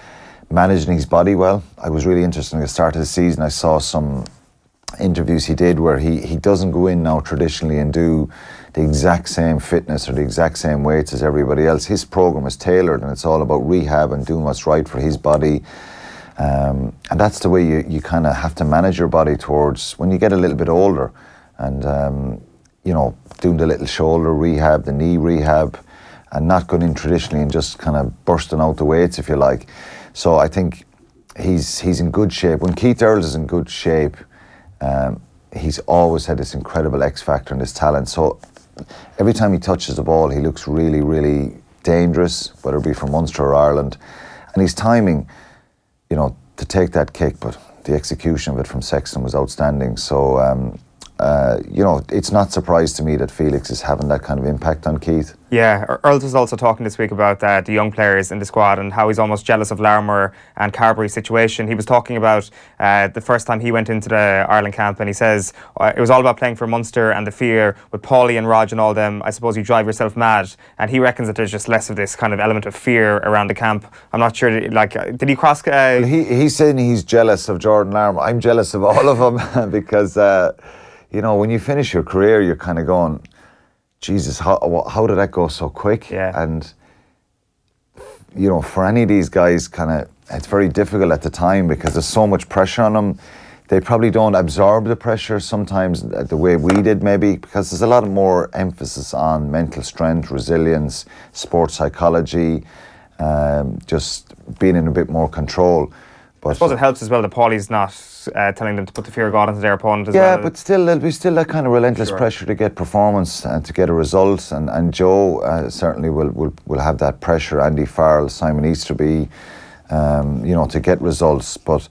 Speaker 2: managing his body well. I was really interested at the start of the season. I saw some interviews he did where he doesn't go in now traditionally and do the exact same fitness or the exact same weights as everybody else. His program is tailored and it's all about rehab and doing what's right for his body. And that's the way you kind of have to manage your body towards when you get a little bit older and, you know, doing the little shoulder rehab, the knee rehab, and not going in traditionally and just kind of bursting out the weights, if you like. So I think he's in good shape. When Keith Earls is in good shape, He's always had this incredible X factor and this talent. So every time he touches the ball, he looks really, really dangerous, whether it be for Munster or Ireland. And his timing, to take that kick, but the execution of it from Sexton was outstanding. So, it's not surprised to me that Felix is having that kind of impact on Keith.
Speaker 1: Yeah, Earls was also talking this week about the young players in the squad and how he's almost jealous of Larmour and Carberry's situation. He was talking about the first time he went into the Ireland camp, and he says it was all about playing for Munster and the fear with Paulie and Rog and all them. I suppose you drive yourself mad, and he reckons that there's just less of this kind of element of fear around the camp. I'm not sure, did he cross...
Speaker 2: He's saying he's jealous of Jordan Larmour. I'm jealous of all of them because... when you finish your career, you're kind of going, Jesus, how did that go so quick?
Speaker 1: Yeah.
Speaker 2: And, for any of these guys, it's very difficult at the time because there's so much pressure on them. They probably don't absorb the pressure sometimes the way we did, maybe, because there's a lot more emphasis on mental strength, resilience, sports psychology, just being in a bit more control. But
Speaker 1: I suppose it helps as well that Paulie's not telling them to put the fear of God into their opponent as well.
Speaker 2: Yeah, but still, there'll be still that kind of relentless pressure to get performance and to get a result. And Joe certainly will have that pressure. Andy Farrell, Simon Easterby, to get results. But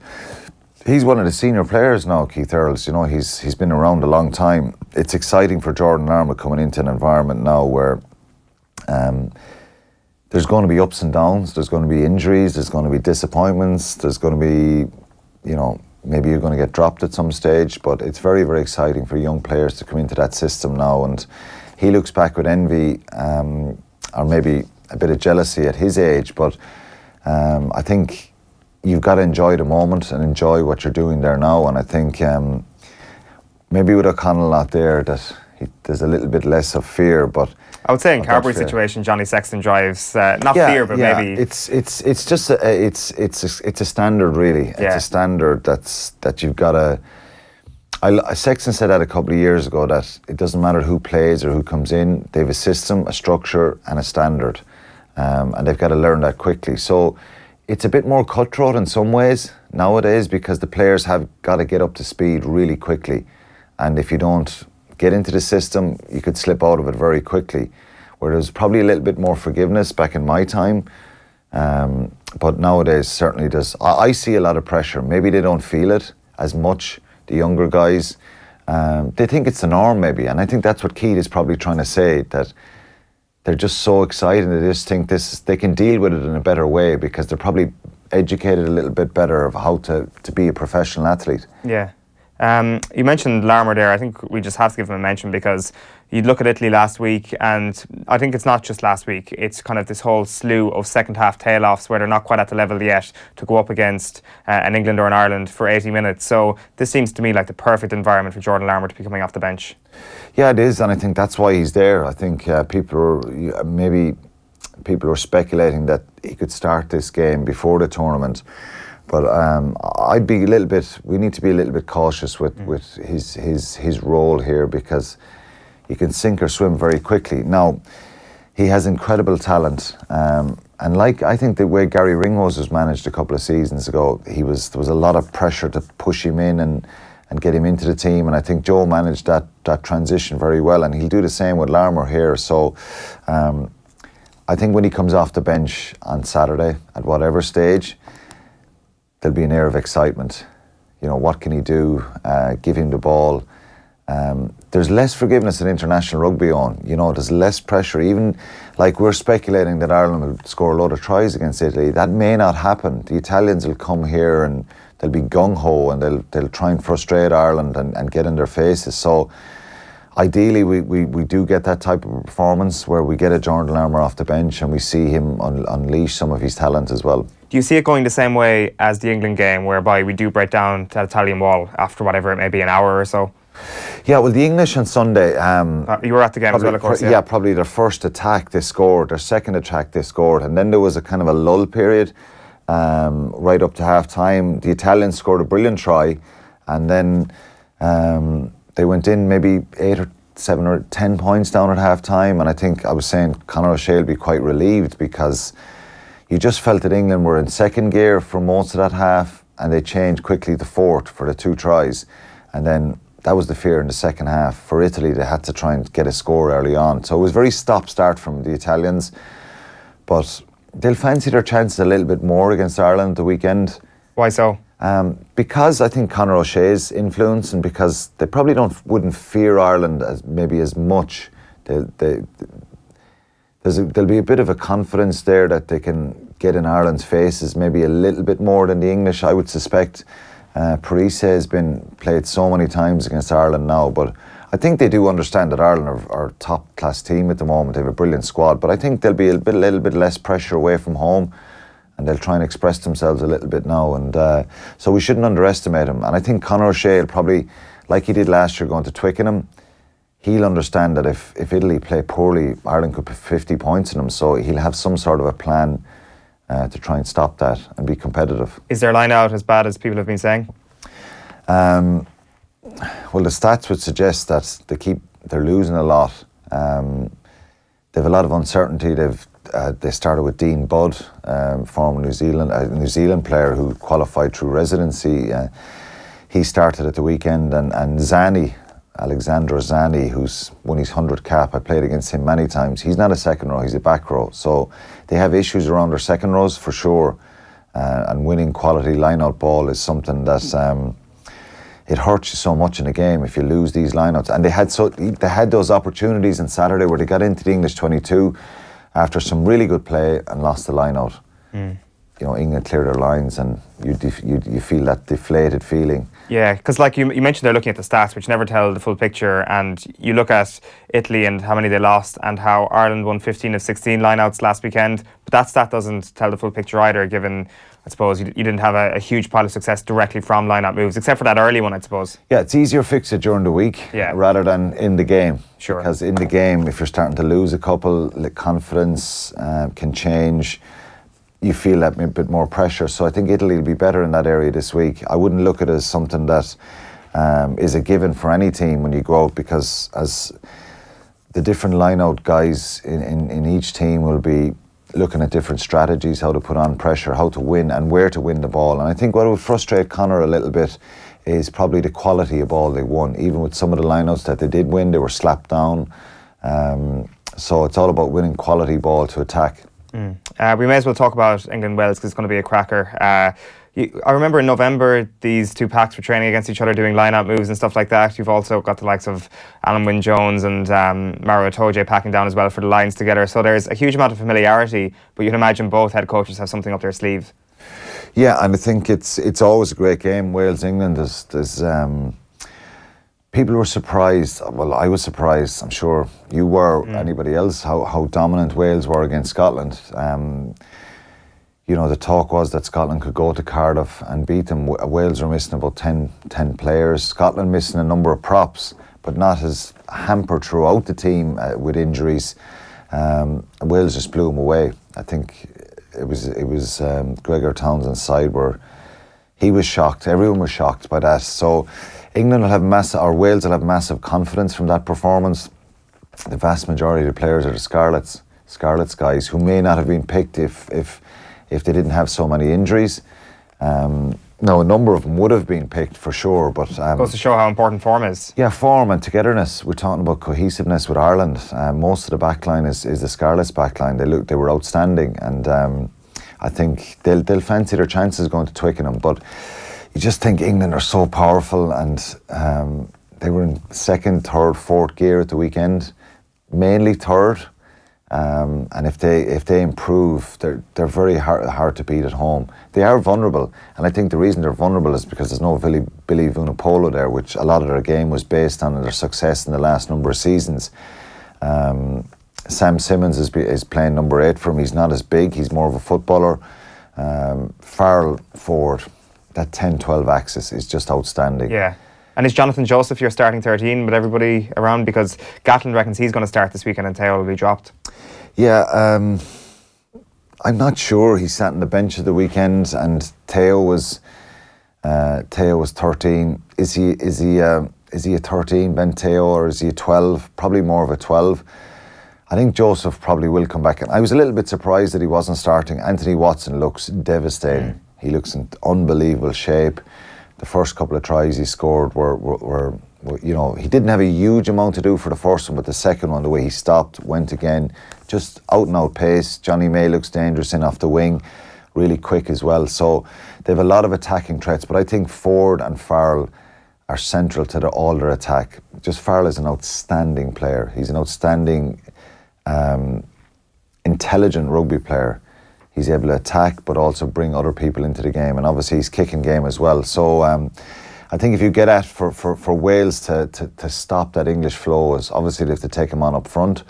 Speaker 2: he's one of the senior players now, Keith Earls. He's been around a long time. It's exciting for Jordan Larmour coming into an environment now where there's going to be ups and downs, there's going to be injuries, there's going to be disappointments, there's going to be, maybe you're going to get dropped at some stage, but it's very, very exciting for young players to come into that system now. And he looks back with envy, or maybe a bit of jealousy at his age, but I think you've got to enjoy the moment and enjoy what you're doing there now. And I think maybe with O'Connell out there that there's a little bit less of fear, but
Speaker 1: I would say in Carberry's situation, Johnny Sexton drives not fear, but maybe
Speaker 2: it's just it's a standard, really. It's a standard that you've got to. Sexton said that a couple of years ago, that it doesn't matter who plays or who comes in. They have a system, a structure, and a standard, and they've got to learn that quickly. So it's a bit more cutthroat in some ways nowadays because the players have got to get up to speed really quickly, and if you don't get into the system, you could slip out of it very quickly. Where there's probably a little bit more forgiveness back in my time, but nowadays certainly does. I see a lot of pressure. Maybe they don't feel it as much, the younger guys. They think it's the norm maybe, and I think that's what Keith is probably trying to say, that they're just so excited. They just think they can deal with it in a better way because they're probably educated a little bit better of how to be a professional athlete.
Speaker 1: Yeah. You mentioned Larmour there. I think we just have to give him a mention because you'd look at Italy last week, and I think it's not just last week, it's kind of this whole slew of second half tail-offs where they're not quite at the level yet to go up against an England or an Ireland for 80 minutes. So this seems to me like the perfect environment for Jordan Larmour to be coming off the bench. Yeah,
Speaker 2: it is, and I think that's why he's there. I think people are speculating that he could start this game before the tournament. But I'd be we need to be a little bit cautious with his role here because he can sink or swim very quickly. Now, he has incredible talent. And I think the way Gary Ringrose was managed a couple of seasons ago, there was a lot of pressure to push him in and get him into the team. And I think Joe managed that transition very well. And he'll do the same with Larmour here. So I think when he comes off the bench on Saturday, at whatever stage, there'll be an air of excitement. What can he do? Give him the ball. There's less forgiveness in international rugby on. There's less pressure. Even like we're speculating that Ireland will score a load of tries against Italy. That may not happen. The Italians will come here and they'll be gung-ho and they'll try and frustrate Ireland and get in their faces. So ideally we do get that type of performance where we get a Jordan Larmour off the bench and we see him unleash some of his talent as well.
Speaker 1: Do you see it going the same way as the England game, whereby we do break down that Italian wall after whatever it may be, an hour or so?
Speaker 2: Yeah, well, the English on Sunday...
Speaker 1: you were at the game as well, of course.
Speaker 2: Yeah, probably their first attack they scored, their second attack they scored, and then there was a kind of a lull period right up to half-time. The Italians scored a brilliant try, and then they went in maybe 8 or 7 or 10 points down at half-time, and I think I was saying Conor O'Shea will be quite relieved because you just felt that England were in second gear for most of that half, and they changed quickly to fourth for the 2 tries. And then that was the fear in the second half. For Italy, they had to try and get a score early on. So it was very stop-start from the Italians. But they'll fancy their chances a little bit more against Ireland the weekend.
Speaker 1: Why so?
Speaker 2: Because I think Conor O'Shea's influence, and because they probably wouldn't fear Ireland as much. There'll be a bit of a confidence there that they can get in Ireland's faces, maybe a little bit more than the English, I would suspect. Parise has been played so many times against Ireland now, but I think they do understand that Ireland are a top-class team at the moment. They have a brilliant squad, but I think there'll be a little bit less pressure away from home, and they'll try and express themselves a little bit now. And so we shouldn't underestimate him. And I think Conor O'Shea will probably, like he did last year going to Twickenham, he'll understand that if Italy play poorly, Ireland could put 50 points in them. So he'll have some sort of a plan to try and stop that and be competitive.
Speaker 1: Is their line out as bad as people have been saying?
Speaker 2: Well, the stats would suggest that they're losing a lot. They have a lot of uncertainty. They started with Dean Budd, former New Zealand player who qualified through residency. He started at the weekend, and Zani, Alexander Zani, who's won his 100th cap. I played against him many times. He's not a second row, he's a back row. So they have issues around their second rows for sure. And winning quality line-out ball is something that it hurts you so much in a game if you lose these line-outs. And they had those opportunities on Saturday where they got into the English 22 after some really good play and lost the line-out. You know, England cleared their lines, and you feel that deflated feeling. Yeah,
Speaker 1: because like you mentioned, they're looking at the stats, which never tell the full picture. And you look at Italy and how many they lost, and how Ireland won 15 of 16 lineouts last weekend. But that stat doesn't tell the full picture either, given, I suppose, you didn't have a huge pile of success directly from lineout moves, except for that early one, I suppose.
Speaker 2: Yeah, it's easier to fix it during the week rather than in the game.
Speaker 1: Sure.
Speaker 2: Because in the game, if you're starting to lose a couple, the confidence can change. You feel that a bit more pressure. So I think Italy will be better in that area this week. I wouldn't look at it as something that is a given for any team when you go out, because as the different line-out guys in each team will be looking at different strategies, how to put on pressure, how to win, and where to win the ball. And I think what would frustrate Conor a little bit is probably the quality of ball they won. Even with some of the lineouts that they did win, they were slapped down. So it's all about winning quality ball to attack.
Speaker 1: We may as well talk about England-Wales, because it's going to be a cracker. I remember in November, these two packs were training against each other, doing line-out moves and stuff like that. You've also got the likes of Alan Wynne-Jones and Maro Itoje packing down as well for the lines together. So there's a huge amount of familiarity, but you can imagine both head coaches have something up their sleeve.
Speaker 2: Yeah, and I think it's always a great game, Wales-England. There's people were surprised. Well, I was surprised. I'm sure you were. Anybody else? How dominant Wales were against Scotland. You know, the talk was that Scotland could go to Cardiff and beat them. Wales are missing about 10 players. Scotland missing a number of props, but not as hampered throughout the team with injuries. Wales just blew them away. I think it was Gregor Townsend's side where he was shocked. Everyone was shocked by that. So England will have Wales will have massive confidence from that performance. The vast majority of the players are the Scarlets guys who may not have been picked if they didn't have so many injuries. Now, a number of them would have been picked for sure, but
Speaker 1: goes to show how important form is.
Speaker 2: Yeah, form and togetherness. We're talking about cohesiveness with Ireland. Most of the backline is the Scarlets backline. They were outstanding, and I think they'll fancy their chances going to Twickenham. But you just think England are so powerful, and they were in second, third, fourth gear at the weekend, mainly third. And if they improve, they're very hard to beat at home. They are vulnerable, and I think the reason they're vulnerable is because there's no Billy Vunipola there, which a lot of their game was based on their success in the last number of seasons. Sam Simmons is playing number 8 for him. He's not as big. He's more of a footballer. Farrell forward, that 10-12 axis is just outstanding.
Speaker 1: Yeah. And is Jonathan Joseph your starting 13 with everybody around? Because Gatland reckons he's going to start this weekend and Teo will be dropped.
Speaker 2: Yeah, I'm not sure. He sat on the bench at the weekend, and Teo was 13. Is he a 13, Ben Teo, or is he a 12? Probably more of a 12. I think Joseph probably will come back. I was a little bit surprised that he wasn't starting. Anthony Watson looks devastating. He looks in unbelievable shape. the first couple of tries he scored were you know, he didn't have a huge amount to do for the first one, but the second one, the way he stopped, went again, just out and out pace. Johnny May looks dangerous in off the wing, really quick as well. So they have a lot of attacking threats, but I think Ford and Farrell are central to all their attack. Just Farrell is an outstanding player. He's an outstanding, intelligent rugby player. He's able to attack, but also bring other people into the game, and obviously he's kicking game as well. So I think if you get at for Wales to stop that English flow, is obviously they have to take him on up front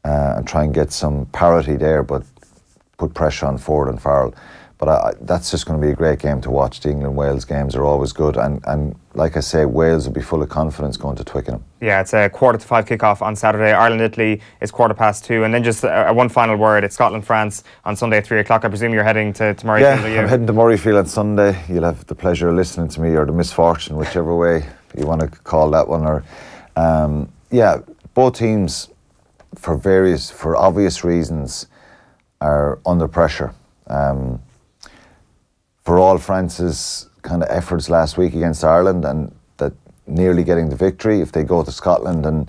Speaker 2: and try and get some parity there, but put pressure on Ford and Farrell. But that's just going to be a great game to watch. The England-Wales games are always good, and like I say, Wales will be full of confidence going to Twickenham. Yeah,
Speaker 1: it's a 4:45 kickoff on Saturday. Ireland-Italy is 2:15, and then just one final word. It's Scotland-France on Sunday at 3 o'clock. I presume you're heading to Murrayfield.
Speaker 2: Yeah, I'm heading to Murrayfield on Sunday. You'll have the pleasure of listening to me, or the misfortune, whichever way you want to call that one. Or yeah, both teams, for obvious reasons, are under pressure. For all France's kind of efforts last week against Ireland, and that nearly getting the victory, if they go to Scotland and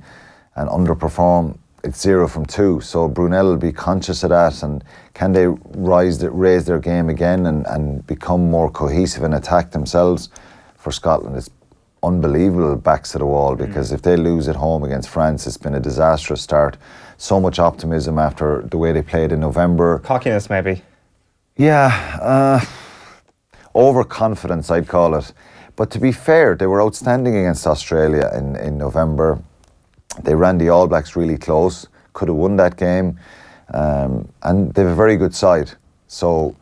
Speaker 2: underperform, it's 0 from 2. So Brunel will be conscious of that, and can they raise their game again and become more cohesive and attack themselves? For Scotland, it's unbelievable backs to the wall, because if they lose at home against France, it's been a disastrous start. So much optimism after the way they played in November.
Speaker 1: Cockiness, maybe.
Speaker 2: Yeah, overconfidence, I'd call it. But to be fair, they were outstanding against Australia in November. They ran the All Blacks really close, could have won that game, and they have a very good side. So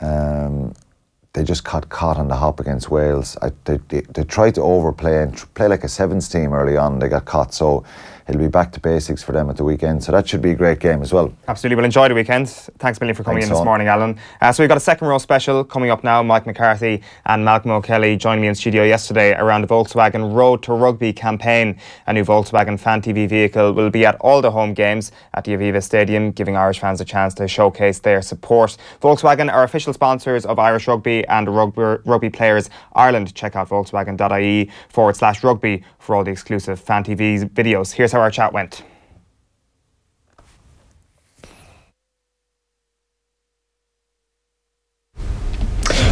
Speaker 2: they just got caught on the hop against Wales. They tried to overplay and play like a sevens team early on. They got caught, so it'll be back to basics for them at the weekend. So that should be a great game as well.
Speaker 1: Absolutely. Well, enjoy the weekend. Thanks a million for coming in this morning, Alan. So we've got a second row special coming up now. Mike McCarthy and Malcolm O'Kelly joined me in studio yesterday around the Volkswagen Road to Rugby campaign. A new Volkswagen Fan TV vehicle will be at all the home games at the Aviva Stadium, giving Irish fans a chance to showcase their support. Volkswagen are official sponsors of Irish Rugby and Rugby Players Ireland. Check out volkswagen.ie/rugby for all the exclusive Fan TV videos. Here's how our chat went.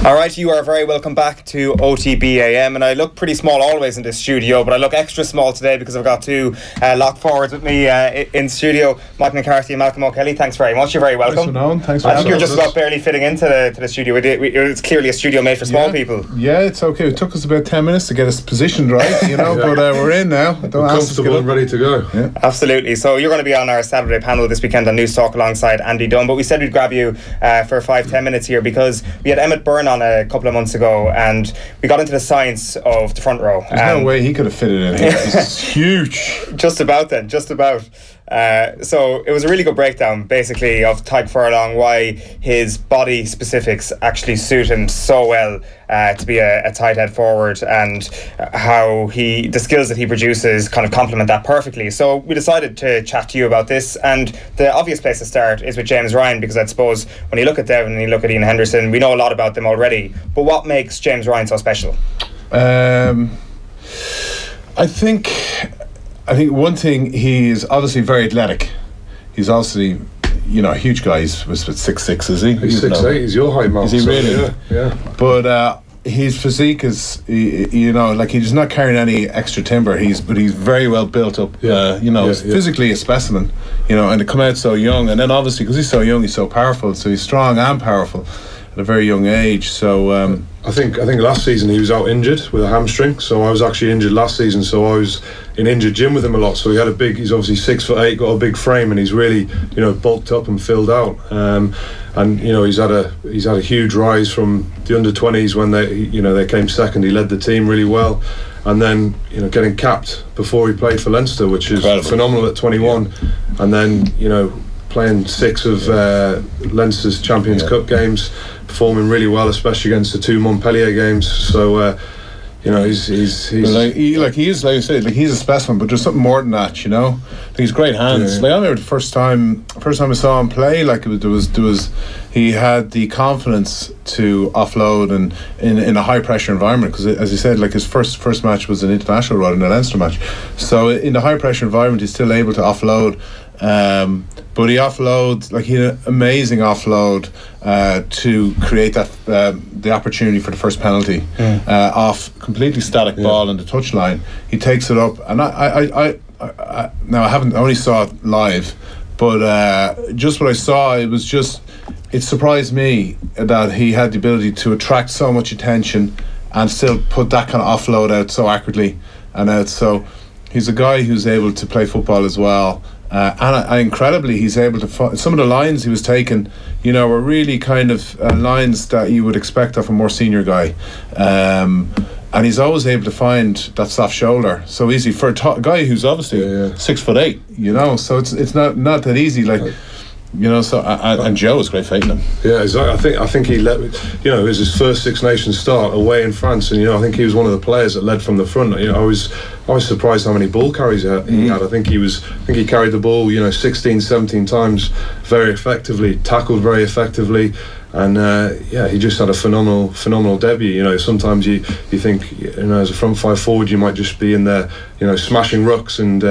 Speaker 1: All right, you are very welcome back to OTB AM, and I look pretty small always in this studio, but I look extra small today because I've got two lock forwards with me in studio, Mike McCarthy and Malcolm O'Kelly. Thanks very much. You're very welcome.
Speaker 4: Thanks for
Speaker 1: I think you're just about barely fitting into the studio. It's clearly a studio made for small people.
Speaker 4: Yeah, it's okay. It took us about 10 minutes to get us positioned right, you know, but we're in now.
Speaker 5: We're comfortable and ready to go.
Speaker 4: Yeah.
Speaker 1: Absolutely. So you're going to be on our Saturday panel this weekend on News Talk alongside Andy Dunn, but we said we'd grab you for 5-10 minutes here because we had Emmett Byrne on a couple of months ago, and we got into the science of the front row.
Speaker 4: There's no way he could have fitted in here. This is huge.
Speaker 1: Just about. So it was a really good breakdown, basically, of Tadhg Furlong, why his body specifics actually suit him so well to be a tight head forward, and how the skills that he produces kind of complement that perfectly. So we decided to chat to you about this, and the obvious place to start is with James Ryan, because I suppose when you look at Devon and you look at Ian Henderson, we know a lot about them already, but what makes James Ryan so special?
Speaker 4: I think one thing, he's obviously very athletic. He's obviously, you know, a huge guy. He's 6'6", is he?
Speaker 5: He's 6'8". He's your height, man.
Speaker 4: Is he really?
Speaker 5: Yeah.
Speaker 4: But his physique is, you know, like he's not carrying any extra timber. But he's very well built up. Physically a specimen. You know, and to come out so young, and then obviously because he's so young, he's so powerful. So he's strong and powerful at a very young age. So
Speaker 5: I think last season he was out injured with a hamstring, so I was actually injured last season, so I was in injured gym with him a lot. So he's obviously 6'8", got a big frame, and he's really, you know, bulked up and filled out, and you know, he's had a huge rise from the under-20s when they came second. He led the team really well, and then, you know, getting capped before he played for Leinster, which is incredible. Phenomenal at 21, and then, you know, playing 6 of Leinster's Champions Cup games, performing really well, especially against the 2 Montpellier games. So You know, he's
Speaker 4: he is, like I said, like he's a specimen, but there's something more than that, you know. He's great hands.
Speaker 5: Yeah.
Speaker 4: Like I remember the first time I saw him play, like there was he had the confidence to offload and in a high pressure environment, because as he said, like his first match was an international rather than a Leinster match. So in the high pressure environment, he's still able to offload. But he offloads, like he had an amazing offload to create that the opportunity for the first penalty off completely static ball on the touchline. He takes it up, and I only saw it live, but just what I saw, it surprised me that he had the ability to attract so much attention and still put that kind of offload out so accurately and out. So he's a guy who's able to play football as well. And incredibly, he's able to some of the lines he was taking, you know, were really kind of lines that you would expect of a more senior guy, and he's always able to find that soft shoulder so easy for a guy who's obviously 6'8", you know. So it's not that easy, like. You know, so and Joe was great fighting him.
Speaker 5: Yeah, exactly. I think he led. You know, it was his first Six Nations start away in France, and you know, I think he was one of the players that led from the front. You know, I was surprised how many ball carries he had. I think he carried the ball, you know, 16, 17 times very effectively, tackled very effectively, and he just had a phenomenal debut. You know, sometimes you think, you know, as a front five forward, you might just be in there, you know, smashing rucks and.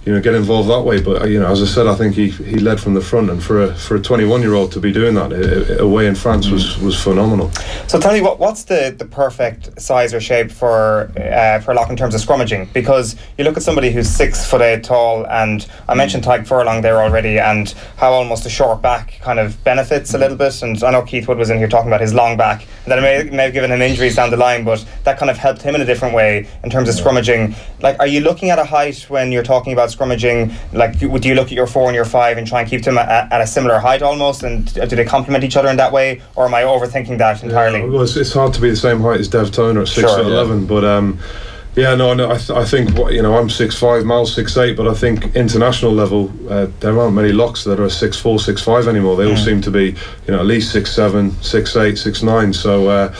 Speaker 5: You know, get involved that way, but you know, as I said, I think he led from the front, and for a 21-year-old to be doing that away in France was phenomenal.
Speaker 1: So tell me, what's the perfect size or shape for Loch in terms of scrummaging? Because you look at somebody who's 6'8" tall, and I mentioned Tyke Furlong there already, and how almost a short back kind of benefits a little bit. And I know Keith Wood was in here talking about his long back, and that it may have given him injuries down the line, but that kind of helped him in a different way in terms of scrummaging. Like, are you looking at a height when you're talking about scrummaging? Like, do you look at your 4 and your 5 and try and keep them at a similar height almost, and do they complement each other in that way, or am I overthinking that entirely?
Speaker 5: Well, it's hard to be the same height as Dev Toner at 6'11", but I think you know, I'm 6'5", Mal's 6'8", but I think international level there aren't many locks that are 6'4", 6'5" anymore. They all seem to be, you know, at least 6'7", 6'8", 6'9". So.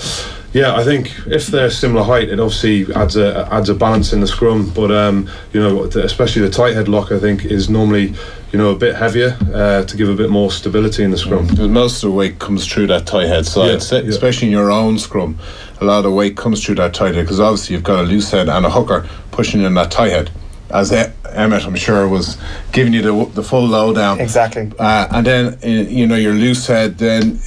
Speaker 5: I think if they're similar height, it obviously adds a balance in the scrum. But you know, especially the tight head lock, I think, is normally, you know, a bit heavier to give a bit more stability in the scrum.
Speaker 4: Most of the weight comes through that tight head side, especially in your own scrum. A lot of the weight comes through that tight head, because obviously you've got a loose head and a hooker pushing in that tight head. As Emmett, I'm sure, was giving you the full lowdown.
Speaker 1: Exactly.
Speaker 4: And then, you know, your loose head, then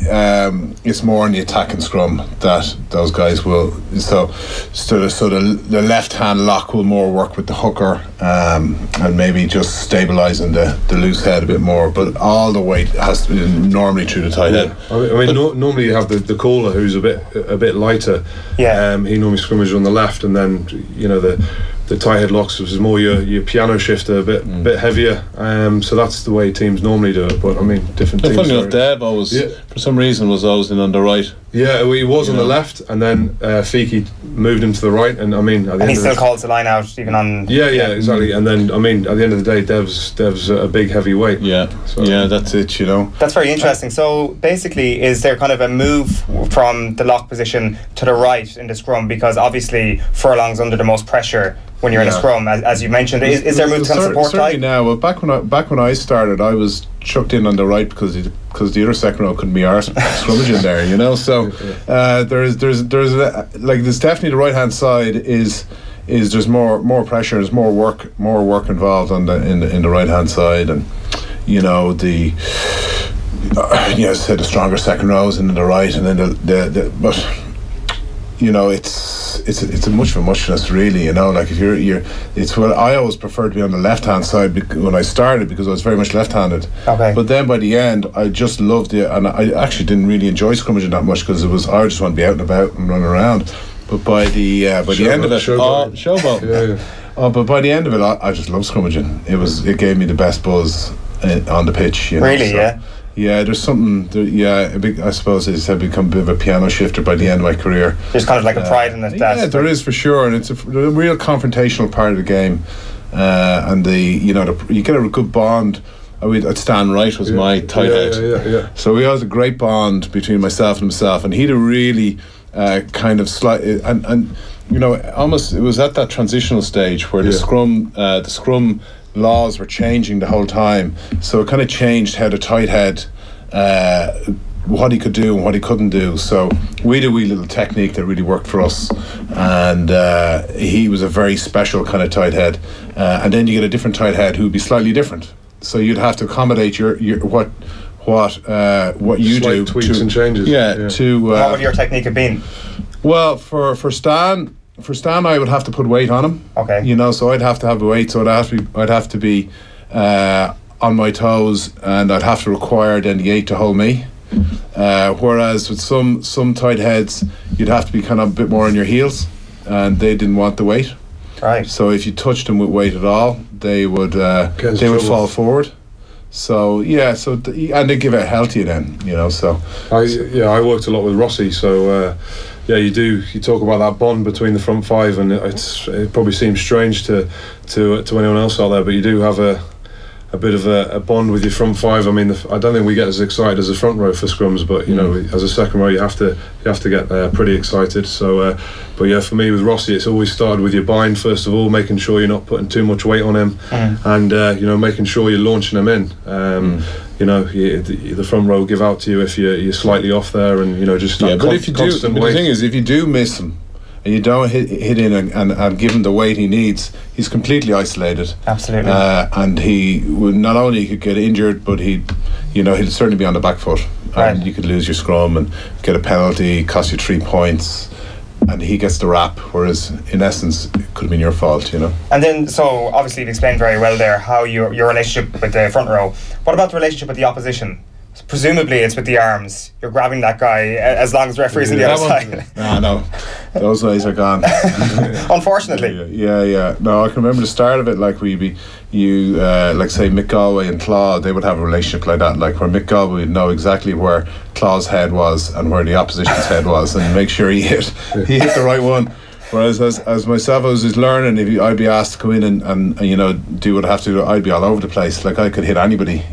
Speaker 4: it's more on the attacking scrum that those guys will. So the left hand lock will more work with the hooker, and maybe just stabilising the loose head a bit more. But all the weight has to be normally through the tight head.
Speaker 5: I mean, normally you have the caller who's a bit lighter.
Speaker 1: Yeah.
Speaker 5: He normally scrummages on the left, and then, you know, the tight head locks is more your piano shifter, a bit heavier. So that's the way teams normally do it. But I mean, different teams.
Speaker 4: Funny enough, Deb always, for some reason, was always in on the right.
Speaker 5: Yeah, he was on the left, and then Fiki moved him to the right, and I mean, at the
Speaker 1: and
Speaker 5: end
Speaker 1: he still calls the line out even on.
Speaker 5: Yeah, exactly. And then I mean, at the end of the day, Dev's a big heavy weight.
Speaker 4: Yeah, that's it. You know,
Speaker 1: that's very interesting. So basically, is there kind of a move from the lock position to the right in the scrum, because obviously Furlong's under the most pressure when you're in a scrum, as you mentioned? Is there a move to kind of support Tyke?
Speaker 4: Now, well, back when I started, I was chucked in on the right because the other second row couldn't be arsed scrummaging there, you know. So there's definitely the right hand side is there's more pressure, there's more work involved on in the right hand side, and you know the the stronger second rows and the right, and then but you know, it's a much of a muchness, really, you know. Like, if it's what I always preferred to be on the left hand side when I started, because I was very much left handed.
Speaker 1: Okay.
Speaker 4: But then by the end, I just loved it, and I actually didn't really enjoy scrummaging that much, because I just want to be out and about and running around. But by the end of it, showboat. But by the end of it, I just love scrummaging. It gave me the best buzz on the pitch. You know,
Speaker 1: really, so.
Speaker 4: Yeah, there's something. I suppose I become a bit of a piano shifter by the end of my career.
Speaker 1: There's kind of like a pride in it.
Speaker 4: Yeah, there is, for sure, and it's a real confrontational part of the game. And you get a good bond. I'd Stan Wright was my tight head. So we had a great bond between myself and himself, and he'd a really kind of slight and almost it was at that transitional stage where the scrum laws were changing the whole time, so it kind of changed how the tight head, what he could do and what he couldn't do. So we did a wee little technique that really worked for us, and he was a very special kind of tight head, and then you get a different tight head who'd be slightly different, so you'd have to accommodate your what you
Speaker 5: Slight
Speaker 4: do,
Speaker 5: tweaks and changes.
Speaker 1: What would your technique have been?
Speaker 4: Well, for Stan, I would have to put weight on him.
Speaker 1: Okay.
Speaker 4: So I'd have to have a weight. So I'd have to be on my toes, and I'd have to require then the 8 to hold me. Whereas with some tight heads, you'd have to be kind of a bit more on your heels, and they didn't want the weight.
Speaker 1: Right.
Speaker 4: So if you touched them with weight at all, they would fall forward. So and they give it hell to you then, So
Speaker 5: I worked a lot with Rossi, so you talk about that bond between the front five, and it probably seems strange to anyone else out there, but you do have a bit of a bond with your front five. I mean, I don't think we get as excited as a front row for scrums, but as a second row, you have to get pretty excited. So, but for me with Rossi, it's always started with your bind first of all, making sure you're not putting too much weight on him, and making sure you're launching him in. The front row will give out to you if you're slightly off there, and just that
Speaker 4: but if you do, the thing is, if you do miss him and you don't hit in and give him the weight he needs, he's completely isolated.
Speaker 1: Absolutely.
Speaker 4: And he would not only could get injured, but he'll certainly be on the back foot, and you could lose your scrum and get a penalty, cost you 3 points, and he gets the rap, whereas in essence it could have been your fault.
Speaker 1: And then, so obviously you've explained very well there how your relationship with the front row. What about the relationship with the opposition? Presumably it's with the arms. You're grabbing that guy as long as the referee's on the other side.
Speaker 4: No, those days are gone.
Speaker 1: Unfortunately.
Speaker 4: Yeah. No, I can remember the start of it. Like like say Mick Galway and Claw, they would have a relationship like that. Like where Mick Galway would know exactly where Claw's head was and where the opposition's head was, and make sure he hit the right one. Whereas as myself, I was just learning. I'd be asked to come in and do what I have to do, I'd be all over the place. Like I could hit anybody,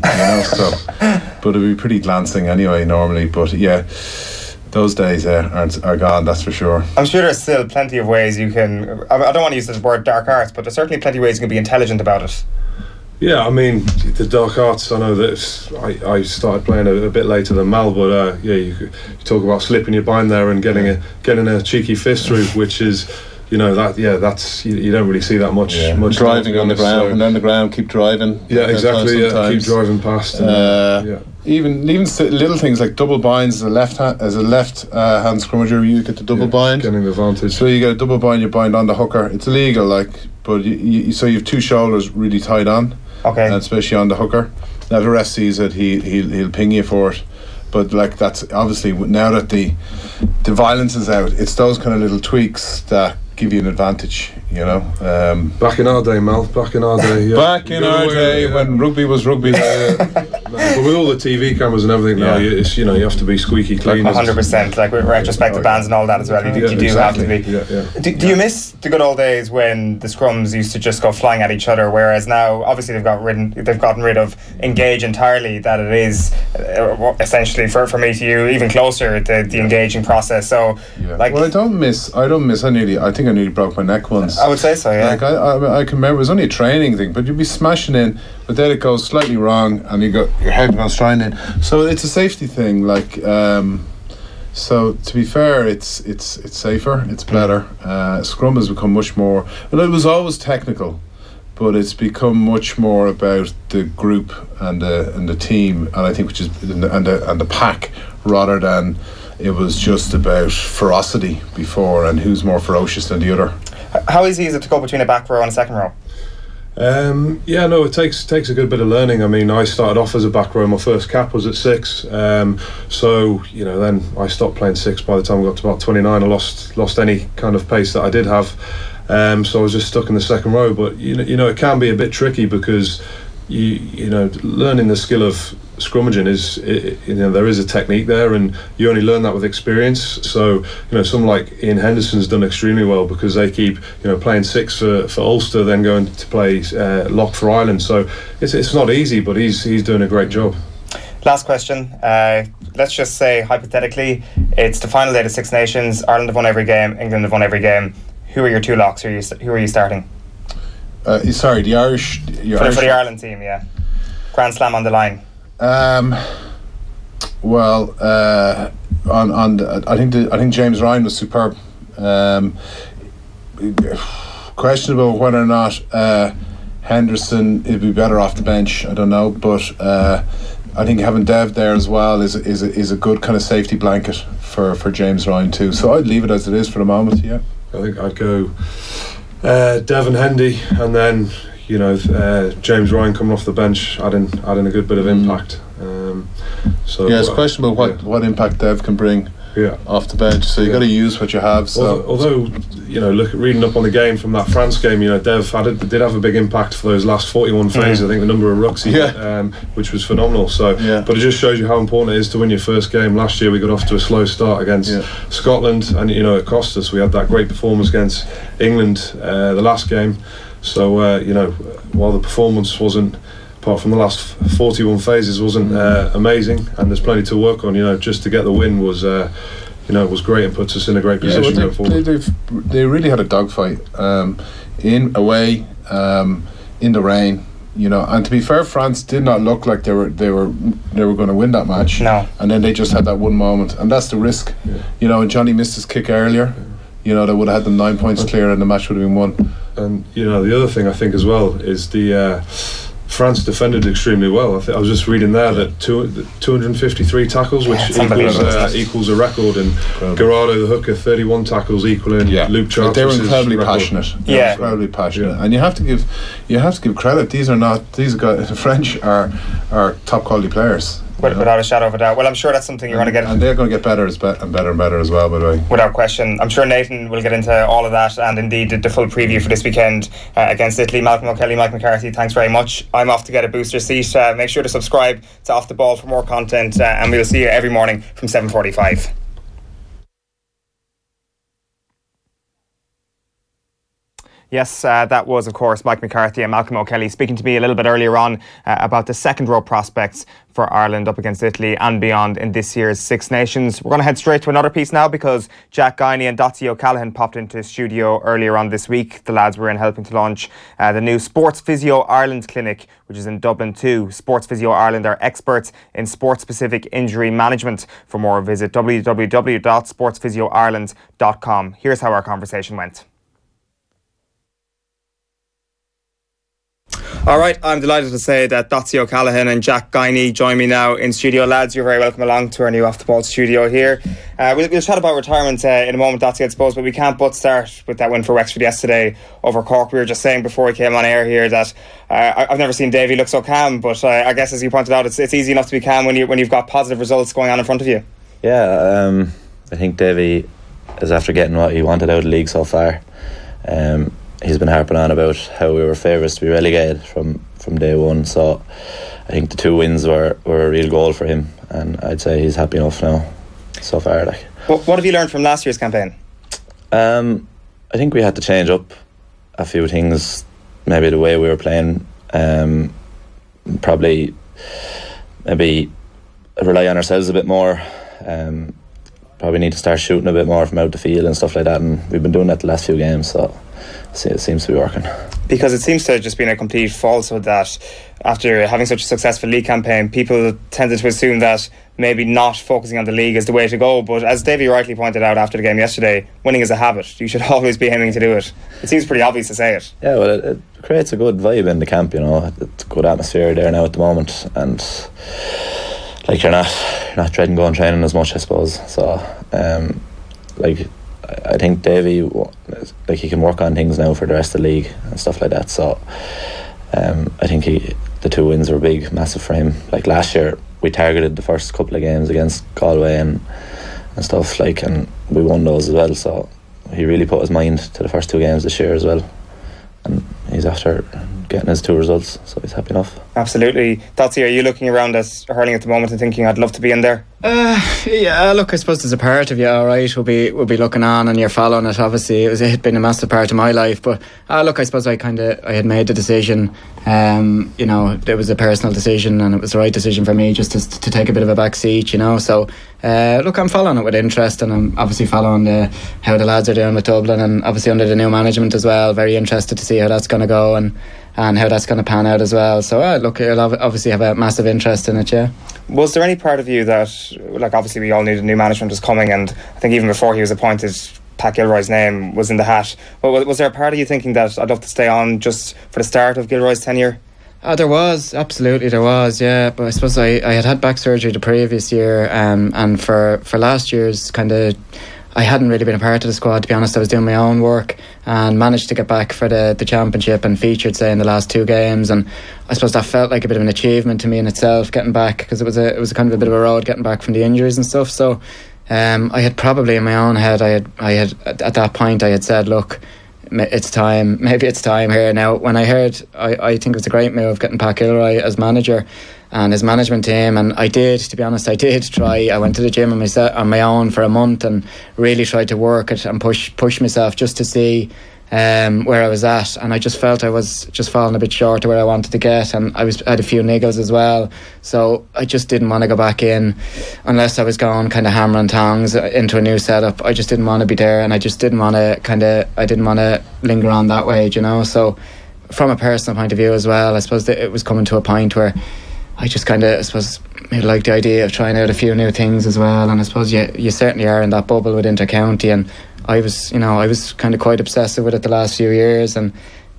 Speaker 4: So, but it'd be pretty glancing anyway normally. But those days are gone. That's for sure. I'm
Speaker 1: sure there's still plenty of ways you can. I don't want to use the word dark arts, but there's certainly plenty of ways you can be intelligent about it.
Speaker 5: Yeah, I mean the dark arts. I know that I started playing a bit later than Mal, but you talk about slipping your bind there and getting a cheeky fist through, which is that's you don't really see that much. Much
Speaker 4: driving on the ground and then the ground, keep driving.
Speaker 5: Yeah, exactly. Keep driving past.
Speaker 4: Even little things like double binds as a left hand scrummager, you get the double bind,
Speaker 5: getting the advantage.
Speaker 4: So you get a double bind, you bind on the hooker. It's illegal, but so you have two shoulders really tied on.
Speaker 1: Okay.
Speaker 4: And especially on the hooker. Now if the ref sees it, he'll ping you for it. But that's obviously, now that the violence is out, it's those kind of little tweaks that give you an advantage,
Speaker 5: Back in our day, Mal. Back in our day.
Speaker 4: Back in our day when rugby was rugby.
Speaker 5: But with all the TV cameras and everything now, you have to be squeaky clean.
Speaker 1: 100%, like with retrospective bans and all that as well. You do have to be. Do you miss the good old days when the scrums used to just go flying at each other? Whereas now, obviously, they've gotten rid of engage entirely. That it is essentially for me to you even closer the engaging process. So,
Speaker 4: well, I don't miss. I think I nearly broke my neck once.
Speaker 1: I would say so. Yeah.
Speaker 4: Like I can remember, it was only a training thing, but you'd be smashing in, but then it goes slightly wrong, and your head goes straight in. So it's a safety thing. So to be fair, it's safer, it's better. Scrum has become much more. Well, it was always technical, but it's become much more about the group and the team, and I think which is and the pack, rather than it was just about ferocity before and who's more ferocious than the other.
Speaker 1: How easy is it to go between a back row and a second row?
Speaker 5: It takes a good bit of learning. I mean, I started off as a back row. My first cap was at 6, so then I stopped playing 6 by the time I got to about 29. I lost any kind of pace that I did have, so I was just stuck in the second row. But it can be a bit tricky because learning the skill of scrummaging is there is a technique there, and you only learn that with experience. So someone like Ian Henderson's done extremely well because they keep playing 6 for Ulster, then going to play lock for Ireland. So it's not easy, but he's doing a great job.
Speaker 1: Last question. Let's just say hypothetically it's the final day of the Six Nations. Ireland have won every game, England have won every game. Who are your two locks? Who are you starting?
Speaker 4: Sorry, the Irish.
Speaker 1: For the Ireland team, yeah. Grand Slam on the line.
Speaker 4: Well, I think James Ryan was superb. Questionable whether or not Henderson would be better off the bench. I don't know, but I think having Dev there as well is a good kind of safety blanket for James Ryan too. So I'd leave it as it is for the moment. Yeah,
Speaker 5: I think I'd go Dev and Hendy, and then James Ryan coming off the bench, adding a good bit of impact. So
Speaker 4: yeah, it's questionable what impact Dev can bring off the bench. So you got to use what you have. So
Speaker 5: although reading up on the game from that France game, Dev did have a big impact for those last 41 phases. I think the number of rucks he hit, which was phenomenal. So, but it just shows you how important it is to win your first game. Last year we got off to a slow start against Scotland, and it cost us. We had that great performance against England the last game. So while the performance wasn't, apart from the last 41 phases, wasn't amazing, and there's plenty to work on. Just to get the win was great and puts us in a great position going forward.
Speaker 4: They really had a dogfight, in away, in the rain. And to be fair, France did not look like they were going to win that match.
Speaker 1: No.
Speaker 4: And then they just had that one moment, and that's the risk. And Johnny missed his kick earlier. They would have had them 9 points clear, and the match would have been won.
Speaker 5: And the other thing I think as well is the France defended extremely well. I was just reading there that 253 tackles, which equals a record, and Gerardo the hooker 31 tackles, equaling Luke Charles.
Speaker 4: They were incredibly passionate. Incredibly passionate, and you have to give credit. These guys, the French are top quality players.
Speaker 1: Without a shadow of a doubt. Well, I'm sure that's something you're going to get.
Speaker 4: And they're going to get better and better as well, by the way.
Speaker 1: Without question. I'm sure Nathan will get into all of that, and indeed the full preview for this weekend against Italy. Malcolm O'Kelly, Mike McCarthy, thanks very much. I'm off to get a booster seat. Make sure to subscribe to Off the Ball for more content, and we'll see you every morning from 7:45. Yes, that was, of course, Mike McCarthy and Malcolm O'Kelly speaking to me a little bit earlier on about the second row prospects for Ireland up against Italy and beyond in this year's Six Nations. We're going to head straight to another piece now, because Jack Guiney and Dotsy O'Callaghan popped into the studio earlier on this week. The lads were in helping to launch the new Sports Physio Ireland clinic, which is in Dublin too. Sports Physio Ireland are experts in sport-specific injury management. For more, visit www.sportsphysioireland.com. Here's how our conversation went. All right, I'm delighted to say that Dotsy O'Callaghan and Jack Guiney join me now in studio. Lads, you're very welcome along to our new Off the Ball studio here. We'll chat about retirement in a moment, Dotsy, I suppose, but we can't but start with that win for Wexford yesterday over Cork. We were just saying before we came on air here that I've never seen Davy look so calm, but I guess, as you pointed out, it's easy enough to be calm when you've got positive results going on in front of you.
Speaker 6: Yeah, I think Davy is after getting what he wanted out of the league so far. He's been harping on about how we were favourites to be relegated from day one, so I think the 2 wins were a real goal for him, and I'd say he's happy enough now so far.
Speaker 1: What have you learned from last year's campaign?
Speaker 6: I think we had to change up a few things, maybe the way we were playing, probably maybe rely on ourselves a bit more, probably need to start shooting a bit more from out the field and stuff like that, and we've been doing that the last few games, so it seems to be working. Because it seems to have just been a complete falsehood that after having such a successful league campaign, people tended to assume that maybe not focusing on the league is the way to go. But as Davey rightly pointed out after the game yesterday, winning is a habit. You should always be aiming to do it. It seems pretty obvious to say it. Yeah, well, it creates a good vibe in the camp, It's a good atmosphere there now at the moment, and you're not dreading going training as much, I suppose. So I think Davey, he can work on things now for the rest of the league and stuff like that. So I think the 2 wins were big, massive for him. Last year, we targeted the first couple of games against Galway and stuff, and we won those as well. So he really put his mind to the first 2 games this year as well. And he's after getting his 2 results, so he's happy enough. Absolutely. Dotsy, are you looking around at Hurling at the moment and thinking, I'd love to be in there?
Speaker 7: Yeah, look, I suppose there's a part of you, alright, will be looking on and you're following it. Obviously it's been a massive part of my life, but look, I suppose I had made the decision. It was a personal decision, and it was the right decision for me just to take a bit of a back seat, so look, I'm following it with interest, and I'm obviously following how the lads are doing with Dublin, and obviously under the new management as well. Very interested to see how that's going to go and how that's going to pan out as well. So look, I'll obviously have a massive interest in it. Yeah.
Speaker 1: Was there any part of you that, like, obviously we all knew the new management was coming, and I think even before he was appointed, Pat Gilroy's name was in the hat. But was there a part of you thinking that I'd love to stay on just for the start of Gilroy's tenure?
Speaker 7: There was, absolutely there was, yeah. But I suppose I had back surgery the previous year, and for last year's kind of, I hadn't really been a part of the squad, to be honest. I was doing my own work and managed to get back for the championship and featured, say, in the last 2 games. And I suppose that felt like a bit of an achievement to me in itself, getting back, because it was a kind of a bit of a road getting back from the injuries and stuff. So I had probably in my own head, I had at that point I had said, look, it's time, maybe it's time here. Now, when I heard, I think it was a great move getting Pat Gilroy as manager and his management team, and I did try. I went to the gym on my own for a month and really tried to work it and push myself just to see where I was at, and I just felt I was just falling a bit short of where I wanted to get, and I had a few niggles as well, so I just didn't want to go back in unless I was going kind of hammer and tongs into a new setup. I just didn't want to be there, and I just didn't want to linger on that way, you know. So from a personal point of view as well, I suppose that it was coming to a point where I just kind of, I suppose, like the idea of trying out a few new things as well. And I suppose you certainly are in that bubble with Intercounty, and I was kind of quite obsessive with it the last few years, and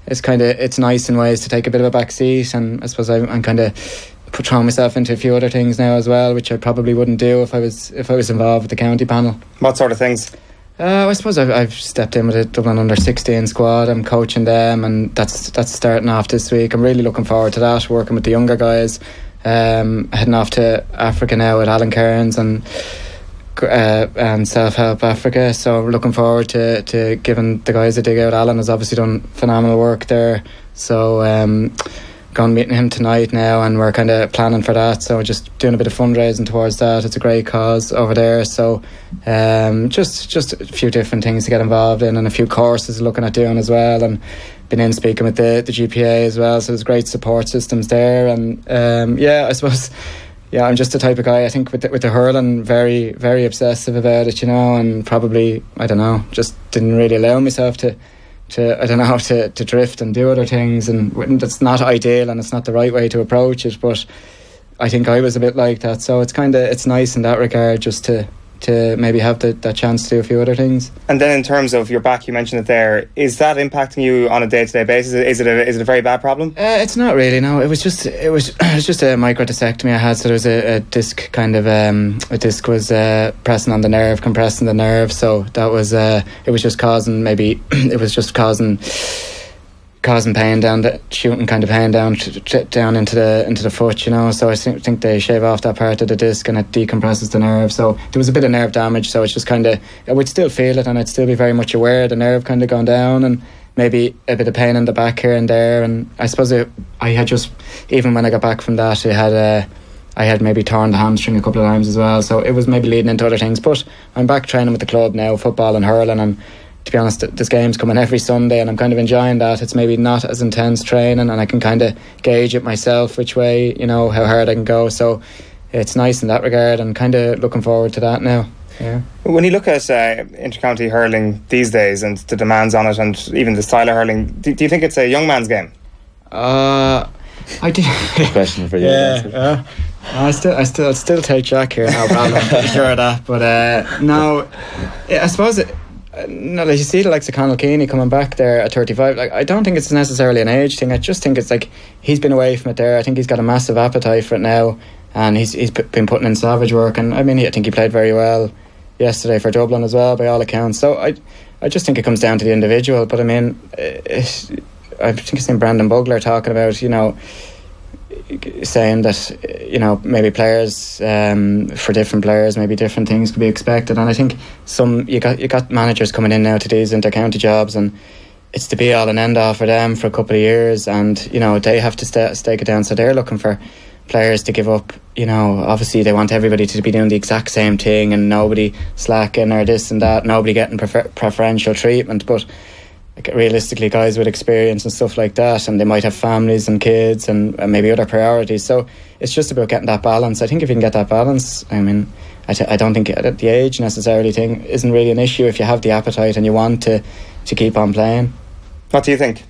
Speaker 7: it's nice in ways to take a bit of a back seat. And I suppose I'm kind of throwing myself into a few other things now as well, which I probably wouldn't do if I was involved with the county panel.
Speaker 1: What sort of things?
Speaker 7: I suppose I've stepped in with a Dublin under-16 squad. I'm coaching them, and that's starting off this week. I'm really looking forward to that, working with the younger guys. Heading off to Africa now with Alan Cairns and Self-Help Africa, so we're looking forward to giving the guys a dig out. Alan has obviously done phenomenal work there, so going meeting him tonight now, and we're kind of planning for that, so just doing a bit of fundraising towards that. It's a great cause over there, so just a few different things to get involved in, and a few courses looking at doing as well, and been in speaking with the GPA as well, so there's great support systems there. And I suppose I'm just the type of guy, I think, with the hurling, very, very obsessive about it, you know, and probably, I don't know, just didn't really allow myself to drift and do other things, and that's not ideal and it's not the right way to approach it, but I think I was a bit like that, so it's nice in that regard just to maybe have that chance to do a few other things. And
Speaker 1: then in terms of your back, you mentioned it there, is that impacting you on a day-to-day basis? Is it a very bad problem? It's
Speaker 7: not really, no. It was just a microdiscectomy I had, so there was a disc a disc was pressing on the nerve, compressing the nerve, so that was it was just causing pain shooting pain down into the foot, you know. So I think they shave off that part of the disc and it decompresses the nerve. So there was a bit of nerve damage. So it's just I would still feel it, and I'd still be very much aware of the nerve gone down, and maybe a bit of pain in the back here and there. And I suppose I had just, even when I got back from that, I had maybe torn the hamstring a couple of times as well. So it was maybe leading into other things. But I'm back training with the club now, football and hurling, and to be honest, this game's coming every Sunday, and I'm kind of enjoying that. It's maybe not as intense training, and I can kind of gauge it myself which way, you know, how hard I can go. So it's nice in that regard, and kind of looking forward to that now. Yeah. When you look at intercounty hurling these days and the demands on it, and even the style of hurling, do you think it's a young man's game? I do.
Speaker 6: Question for you.
Speaker 7: Yeah. I'll still take Jack here now, probably. I'm pretty sure of that. But no, I suppose no, like you see the likes of Conal Quinny coming back there at 35. Like, I don't think it's necessarily an age thing. I just think it's like he's been away from it there. I think he's got a massive appetite for it now, and he's been putting in savage work. And I mean, I think he played very well yesterday for Dublin as well, by all accounts. So I just think it comes down to the individual. But I mean, I think it's in Brandon Bugler talking about, you know, saying that, you know, maybe players, for different players, maybe different things could be expected. And I think you got managers coming in now to these inter-county jobs, and it's the be all and end all for them for a couple of years, and you know they have to stake it down. So they're looking for players to give up, you know, obviously they want everybody to be doing the exact same thing and nobody slacking or this and that, nobody getting preferential treatment. But like realistically guys with experience and stuff like that, and they might have families and kids and maybe other priorities. So it's just about getting that balance. I think if you can get that balance, I mean, I don't think the age necessarily thing isn't really an issue if you have the appetite and you want to keep on playing.
Speaker 1: What do you think?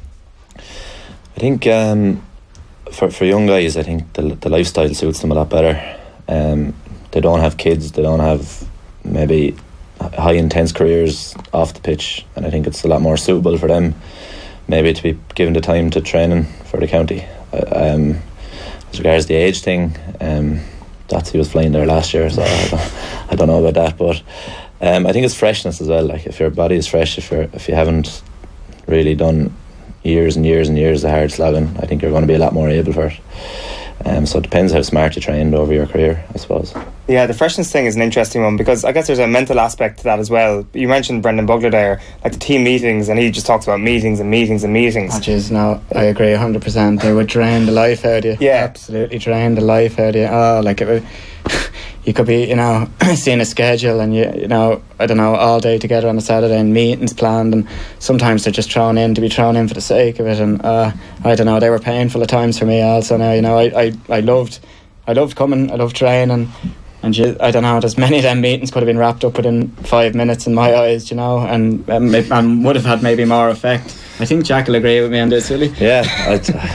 Speaker 6: I think for young guys, I think the lifestyle suits them a lot better. They don't have kids, they don't have maybe high intense careers off the pitch, and I think it's a lot more suitable for them maybe to be given the time to training for the county. As regards the age thing, Dotsy was flying there last year, so I don't know about that, but I think it's freshness as well. Like if your body is fresh, if you haven't really done years and years and years of hard slogging, I think you're going to be a lot more able for it. So it depends how smart you trained over your career, I suppose.
Speaker 1: Yeah, the freshness thing is an interesting one, because I guess there's a mental aspect to that as well. You mentioned Brendan Bugler there, like the team meetings, and he just talks about meetings and meetings and meetings.
Speaker 7: Oh, jeez, no, I agree 100%. They would drain the life out of you.
Speaker 1: Yeah.
Speaker 7: Absolutely drain the life out of you. Oh, like it would, you could be, seeing a schedule and you know, I don't know, all day together on a Saturday and meetings planned, and sometimes they're just thrown in to be thrown in for the sake of it, and I don't know, they were painful at times for me also. Now, I loved coming, I loved training, and I don't know, there's many of them meetings could have been wrapped up within 5 minutes in my eyes, and would have had maybe more effect. I think Jack will agree with me on this, really.
Speaker 6: Yeah,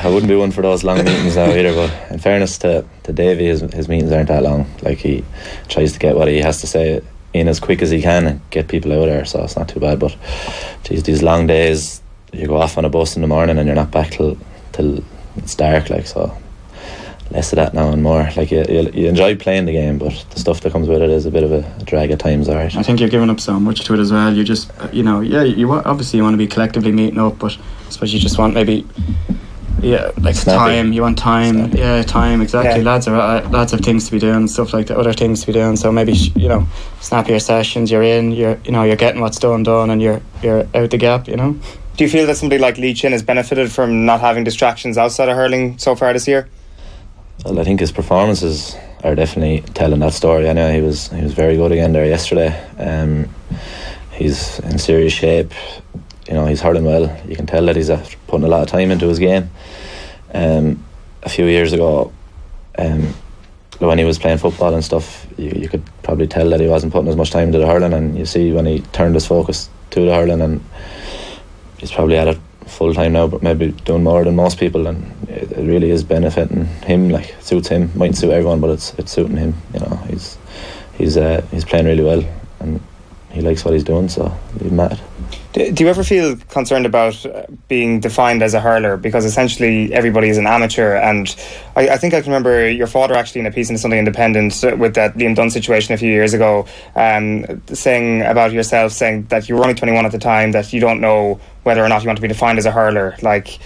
Speaker 6: I wouldn't be one for those long meetings now either, but in fairness to Davey, his meetings aren't that long. Like, he tries to get what he has to say in as quick as he can and get people out of there, so it's not too bad. But geez, these long days, you go off on a bus in the morning and you're not back till it's dark, like, so less of that now and more. Like, you enjoy playing the game, but the stuff that comes with it is a bit of a drag at times, alright.
Speaker 7: I think you're giving up so much to it as well. You just, obviously you want to be collectively meeting up, but I suppose you just want maybe, like snappy time. You want time, snappy. Yeah, time, exactly. Yeah. Lads have things to be doing, stuff like that, other things to be doing. So maybe snappier sessions. You're getting what's done, and you're out the gap. Do
Speaker 1: you feel that somebody like Lee Chin has benefited from not having distractions outside of hurling so far this year?
Speaker 6: Well, I think his performances are definitely telling that story. I know he was very good again there yesterday. He's in serious shape. He's hurling well. You can tell that he's putting a lot of time into his game. A few years ago, when he was playing football and stuff, you could probably tell that he wasn't putting as much time into the hurling, and you see when he turned his focus to the hurling, and he's probably at it full time now, but maybe doing more than most people, and it really is benefiting him. Like, it suits him. Mightn't suit everyone, but it's suiting him. He's playing really well, and he likes what he's doing, so he's mad.
Speaker 1: Do you ever feel concerned about being defined as a hurler? Because essentially everybody is an amateur, and I think I can remember your father actually in a piece in Sunday Independent with that Liam Dunn situation a few years ago, saying about yourself, saying that you were only 21 at the time, that you don't know whether or not you want to be defined as a hurler. Like,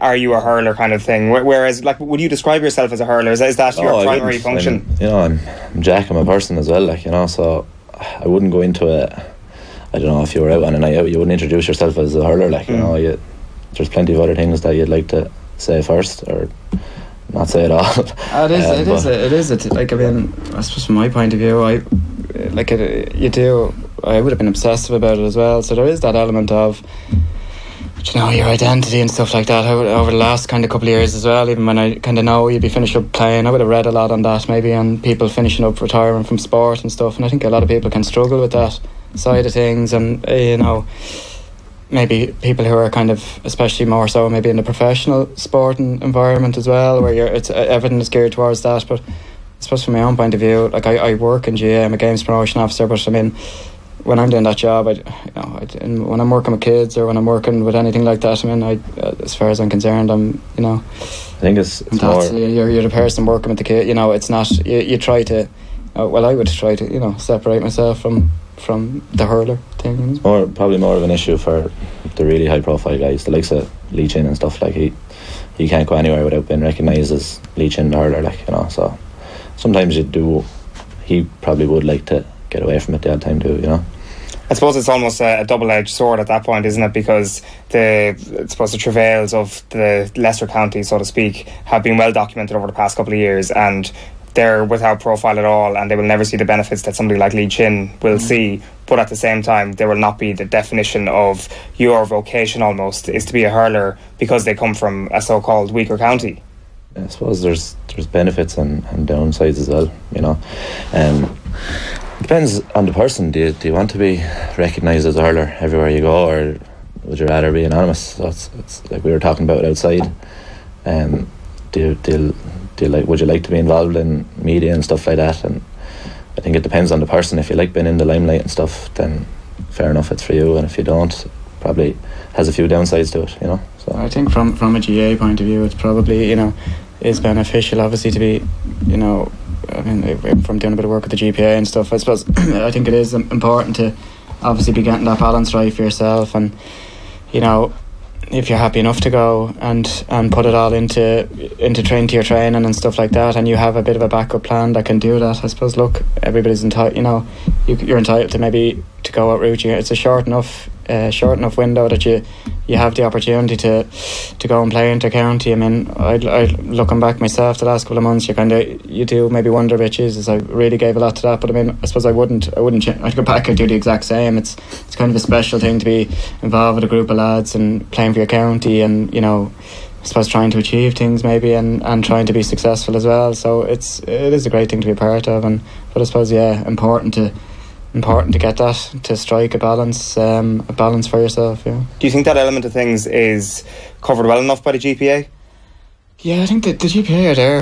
Speaker 1: are you a hurler kind of thing? Whereas, like, would you describe yourself as a hurler? Is that your primary function?
Speaker 6: I'm Jack, I'm a person as well, like, so I wouldn't go into it. I don't know, if you were out on a night out, you wouldn't introduce yourself as a hurler. Like, there's plenty of other things that you'd like to say first, or not say at all.
Speaker 7: It is. Like, I mean, I suppose from my point of view, I would have been obsessive about it as well. So there is that element of, your identity and stuff like that over the last kind of couple of years as well. Even when I kind of know you'd be finished up playing, I would have read a lot on that, maybe on people finishing up retiring from sport and stuff. And I think a lot of people can struggle with that side of things, and maybe people who are kind of, especially more so maybe in the professional sporting environment as well, where everything is geared towards that. But I suppose from my own point of view, like, I work in GAA, I'm a games promotion officer, but I mean, when I'm doing that job, when I'm working with kids or when I'm working with anything like that, I mean, as far as I'm concerned, I'm
Speaker 6: I think it's more,
Speaker 7: you're the person working with the kid. It's not, you try to, I would try to separate myself from the hurler thing.
Speaker 6: It's probably more of an issue for the really high profile guys, the likes of Lee Chin and stuff. Like, he can't go anywhere without being recognised as Lee Chin the hurler, like, so sometimes he probably would like to get away from it the odd time too,
Speaker 1: I suppose it's almost a double-edged sword at that point, isn't it? Because the travails of the lesser counties, so to speak, have been well documented over the past couple of years, and they're without profile at all, and they will never see the benefits that somebody like Lee Chin will see. But at the same time, there will not be the definition of your vocation almost is to be a hurler because they come from a so-called weaker county.
Speaker 6: I suppose there's benefits and downsides as well, you know. Depends on the person. Do you want to be recognised as a hurler everywhere you go, or would you rather be anonymous? So it's like we were talking about outside. Do you like? Would you like to be involved in media and stuff like that? And I think it depends on the person. If you like being in the limelight and stuff, then fair enough, it's for you. And if you don't, probably has a few downsides to it, you know. So
Speaker 7: I think from a GAA point of view, it's probably, you know, is beneficial obviously to be, you know, I mean, from doing a bit of work with the GPA and stuff, I suppose I think it is important to obviously be getting that balance right for yourself, and you know, if you're happy enough to go and put it all into your training and stuff like that, and you have a bit of a backup plan that can do that, I suppose, look, everybody's entitled, you know, you're entitled to maybe to go out route. It's a short enough window that you have the opportunity to go and play inter-county. I mean, I looking back myself the last couple of months, you do maybe wonder about, Jesus, I really gave a lot to that, but I mean, I suppose I wouldn't I'd go back and do the exact same. It's kind of a special thing to be involved with a group of lads and playing for your county, and you know, I suppose trying to achieve things maybe and trying to be successful as well. So it is a great thing to be a part of, but I suppose important to get that, to strike a balance for yourself. Yeah. Do
Speaker 1: you think that element of things is covered well enough by the GPA?
Speaker 7: Yeah, I think the GPA are there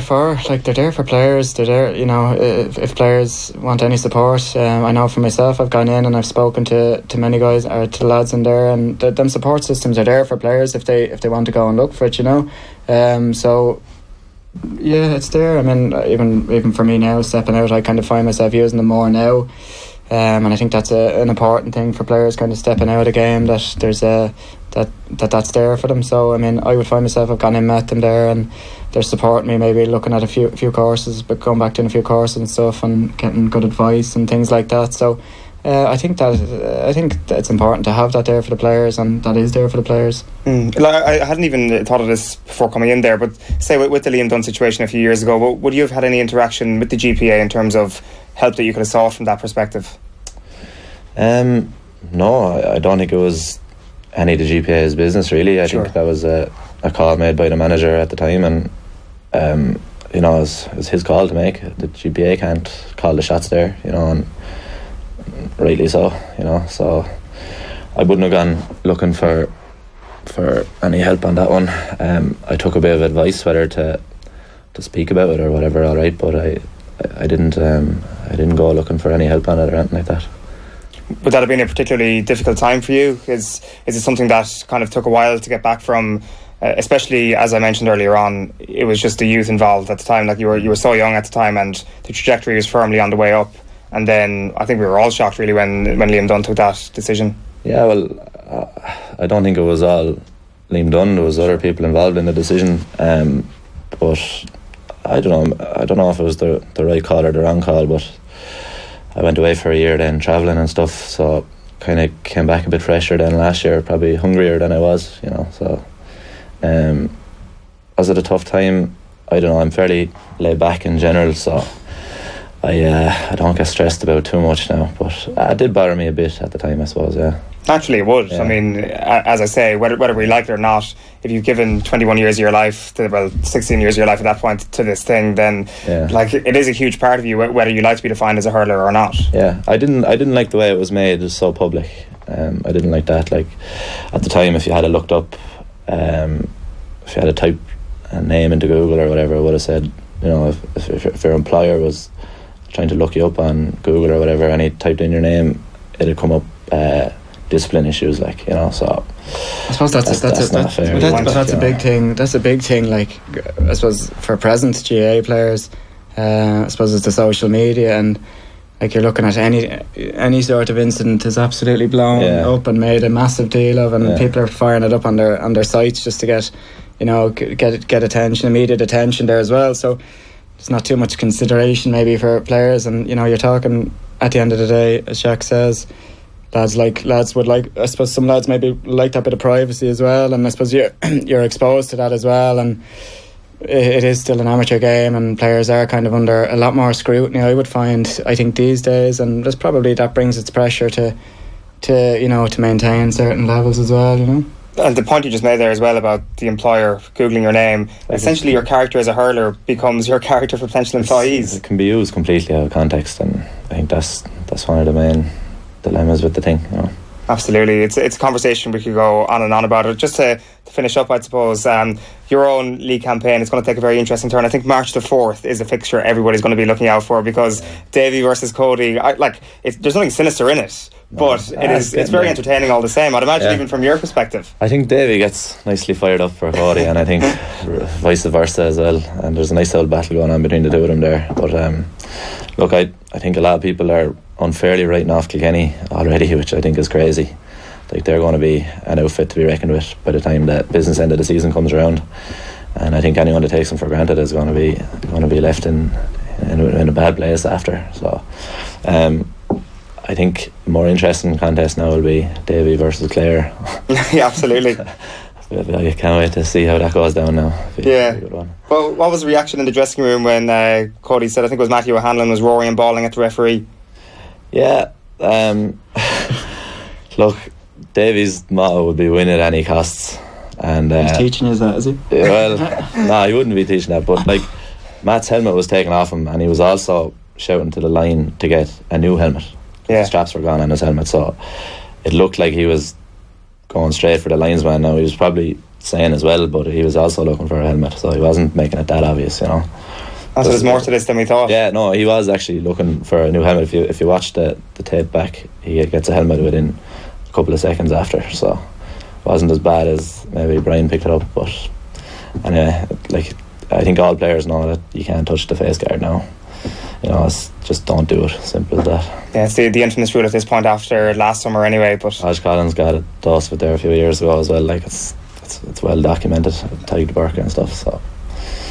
Speaker 7: they're there for players. They're there, you know, if players want any support. I know for myself, I've gone in and I've spoken to many guys, or to lads in there, and them support systems are there for players if they want to go and look for it, you know. So yeah, it's there. I mean, even for me now, stepping out, I kind of find myself using them more now. And I think that's an important thing for players, kind of stepping out of the game, that there's that's there for them. So I mean, I would find myself, I've gone and met them there, and they're supporting me, maybe looking at a few courses, but going back to a few courses and stuff, and getting good advice and things like that. So I think that it's important to have that there for the players, and that is there for the players.
Speaker 1: I hadn't even thought of this before coming in there, but say with the Liam Dunn situation a few years ago, would you have had any interaction with the GPA in terms of help that you could have sought from that perspective?
Speaker 6: No, I don't think it was any of the GPA's business really. I think that was a call made by the manager at the time, and you know, it was his call to make. The GPA can't call the shots there, you know, and rightly so, you know. So I wouldn't have gone looking for any help on that one. I took a bit of advice whether to speak about it or whatever, all right, but I didn't go looking for any help on it or anything like that.
Speaker 1: Would that have been a particularly difficult time for you? Is it something that kind of took a while to get back from, especially as I mentioned earlier on, it was just the youth involved at the time, like you were so young at the time, and the trajectory was firmly on the way up, and then I think we were all shocked really when Liam Dunn took that decision. Yeah,
Speaker 6: well, I don't think it was all Liam Dunn. There was other people involved in the decision, but I don't know if it was the right call or the wrong call, but I went away for a year then, travelling and stuff, so kind of came back a bit fresher than last year, probably hungrier than I was, you know. So was it a tough time? I don't know, I'm fairly laid back in general, so I don't get stressed about too much now, but it did bother me a bit at the time, I suppose. Yeah,
Speaker 1: naturally it would. I mean, as I say, whether we like it or not, if you've given 21 years of your life 16 years of your life at that point to this thing, then like it is a huge part of you, whether you like to be defined as a hurler or not.
Speaker 6: Yeah, I didn't like the way it was made. It was so public. I didn't like that. Like at the time, if you had looked up, if you had typed a name into Google or whatever, it would have said, you know, if your employer was trying to look you up on Google or whatever, and he typed in your name, it'd come up discipline issues, like, you know. So
Speaker 7: I suppose that's a big thing. That's a big thing. Like, I suppose for present GAA players, I suppose it's the social media, and like you're looking at any sort of incident is absolutely blown up and made a massive deal of, and people are firing it up on their sites just to get, you know, get attention, immediate attention there as well. So there's not too much consideration maybe for players, and you know, you're talking at the end of the day, as Shaq says, lads would like, I suppose some lads maybe like that bit of privacy as well, and I suppose you're exposed to that as well, and it is still an amateur game, and players are kind of under a lot more scrutiny, I would find, I think, these days, and there's probably that brings its pressure to maintain certain levels as well,
Speaker 1: And the point you just made there as well about the employer Googling your name, essentially your character as a hurler becomes your character for potential employees.
Speaker 6: It can be used completely out of context, and I think that's one of the main dilemmas with the thing.
Speaker 1: Absolutely, it's a conversation we could go on and on about it. Just to finish up, I suppose, your own league campaign is going to take a very interesting turn. I think March the 4th is a fixture everybody's going to be looking out for, because Davy versus Cody, there's nothing sinister in it, but it's very entertaining all the same, I'd imagine, even from your perspective.
Speaker 6: I think Davy gets nicely fired up for Cody, and I think vice versa as well, and there's a nice old battle going on between the two of them there. But look, I think a lot of people are unfairly writing off Kilkenny already, which I think is crazy. Like, they're going to be an outfit to be reckoned with by the time the business end of the season comes around, and I think anyone that takes them for granted is going to be left in a bad place after. So I think a more interesting contest now will be Davy versus Clare.
Speaker 1: Yeah, absolutely.
Speaker 6: I can't wait to see how that goes down now.
Speaker 1: Yeah. Well, what was the reaction in the dressing room when Cody said, I think it was Matthew O'Hanlon, was roaring and bawling at the referee?
Speaker 6: Yeah. Look, Davy's motto would be win at any costs. And
Speaker 7: he's teaching us that, is he?
Speaker 6: Well, no, he wouldn't be teaching that. But like, Matt's helmet was taken off him, and he was also shouting to the line to get a new helmet. Yeah. The straps were gone on his helmet, so it looked like he was going straight for the linesman. Now, he was probably saying as well, but he was also looking for a helmet, so he wasn't making it that obvious,
Speaker 1: So there's more to this than we thought.
Speaker 6: Yeah, no, he was actually looking for a new helmet. If you watch the tape back, he gets a helmet within a couple of seconds after, so it wasn't as bad as maybe Brian picked it up. But anyway, like, I think all players know that you can't touch the face guard now. It's just don't do it. Simple as that.
Speaker 1: Yeah, it's the infamous rule at this point after last summer anyway. But
Speaker 6: Hodge Collins got a dose of it there a few years ago as well. Like, it's well documented, tied to Burke and stuff. So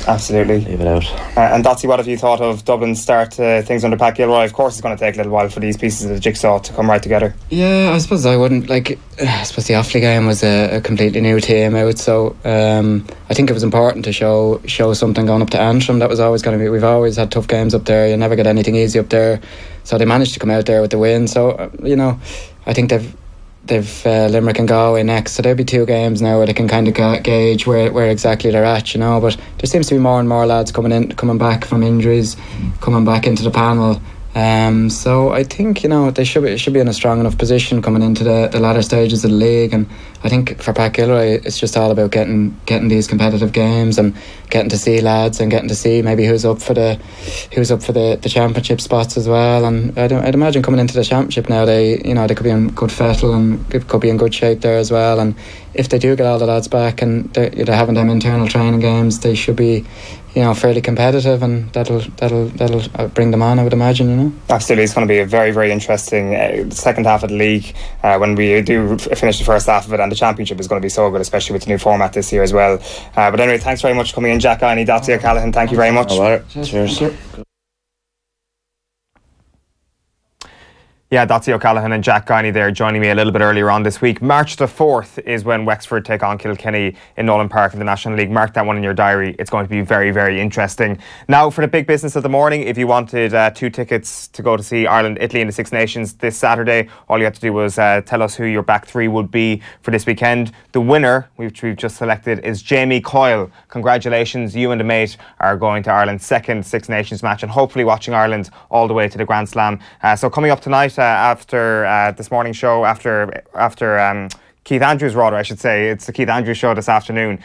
Speaker 1: absolutely,
Speaker 6: leave it out.
Speaker 1: And Dotsy, what have you thought of Dublin's start to things under Pat Gilroy? Of course, it's going to take a little while for these pieces of the jigsaw to come right together.
Speaker 7: Yeah, I suppose I wouldn't like. I suppose the Offaly game was a completely new team out, so I think it was important to show something going up to Antrim. That was always going to be. We've always had tough games up there. You never get anything easy up there, so they managed to come out there with the win. So I think they've Limerick and Galway next, so there'll be 2 games now where they can kind of gauge where exactly they're at, but there seems to be more and more lads coming back from injuries, coming back into the panel, so I think they should be in a strong enough position coming into the latter stages of the league. And I think for Pat Gilroy, it's just all about getting these competitive games and getting to see lads and getting to see maybe who's up for the championship spots as well. And I'd imagine coming into the championship now, they could be in good fettle and could be in good shape there as well. And if they do get all the lads back and they're having them internal training games, they should be fairly competitive, and that'll bring them on, I would imagine.
Speaker 1: Absolutely, it's going to be a very, very interesting second half of the league when we do finish the first half of it, and the championship is going to be so good, especially with the new format this year as well. But anyway, thanks very much for coming in, Jack Guiney, Dotsy O'Callaghan. Thank you very much.
Speaker 6: Cheers.
Speaker 1: Yeah, Dotsy O'Callaghan and Jack Guiney there joining me a little bit earlier on this week. March the 4th is when Wexford take on Kilkenny in Nolan Park in the National League. Mark that one in your diary. It's going to be very, very interesting. Now, for the big business of the morning, if you wanted 2 tickets to go to see Ireland, Italy in the Six Nations this Saturday, all you had to do was tell us who your back 3 would be for this weekend. The winner, which we've just selected, is Jamie Coyle. Congratulations, you and a mate are going to Ireland's second Six Nations match and hopefully watching Ireland all the way to the Grand Slam. So coming up tonight, after this morning's show, after Keith Andrews, rather, I should say. It's the Keith Andrews show this afternoon.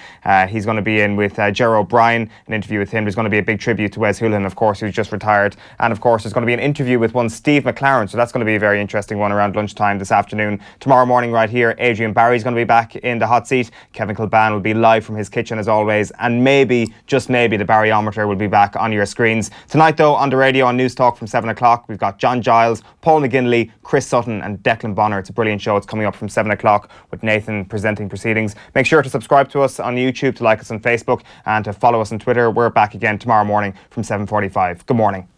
Speaker 1: He's going to be in with Ger O'Brien, an interview with him. There's going to be a big tribute to Wes Hoolahan, of course, who's just retired. And, of course, there's going to be an interview with one Steve McLaren. So that's going to be a very interesting one around lunchtime this afternoon. Tomorrow morning, right here, Adrian Barry's going to be back in the hot seat. Kevin Kilban will be live from his kitchen, as always. And maybe, just maybe, the Barryometer will be back on your screens. Tonight, though, on the radio on News Talk from 7 o'clock, we've got John Giles, Paul McGinley, Chris Sutton and Declan Bonner. It's a brilliant show. It's coming up from 7 o'clock with Nathan presenting proceedings. Make sure to subscribe to us on YouTube, to like us on Facebook and to follow us on Twitter. We're back again tomorrow morning from 7:45. Good morning.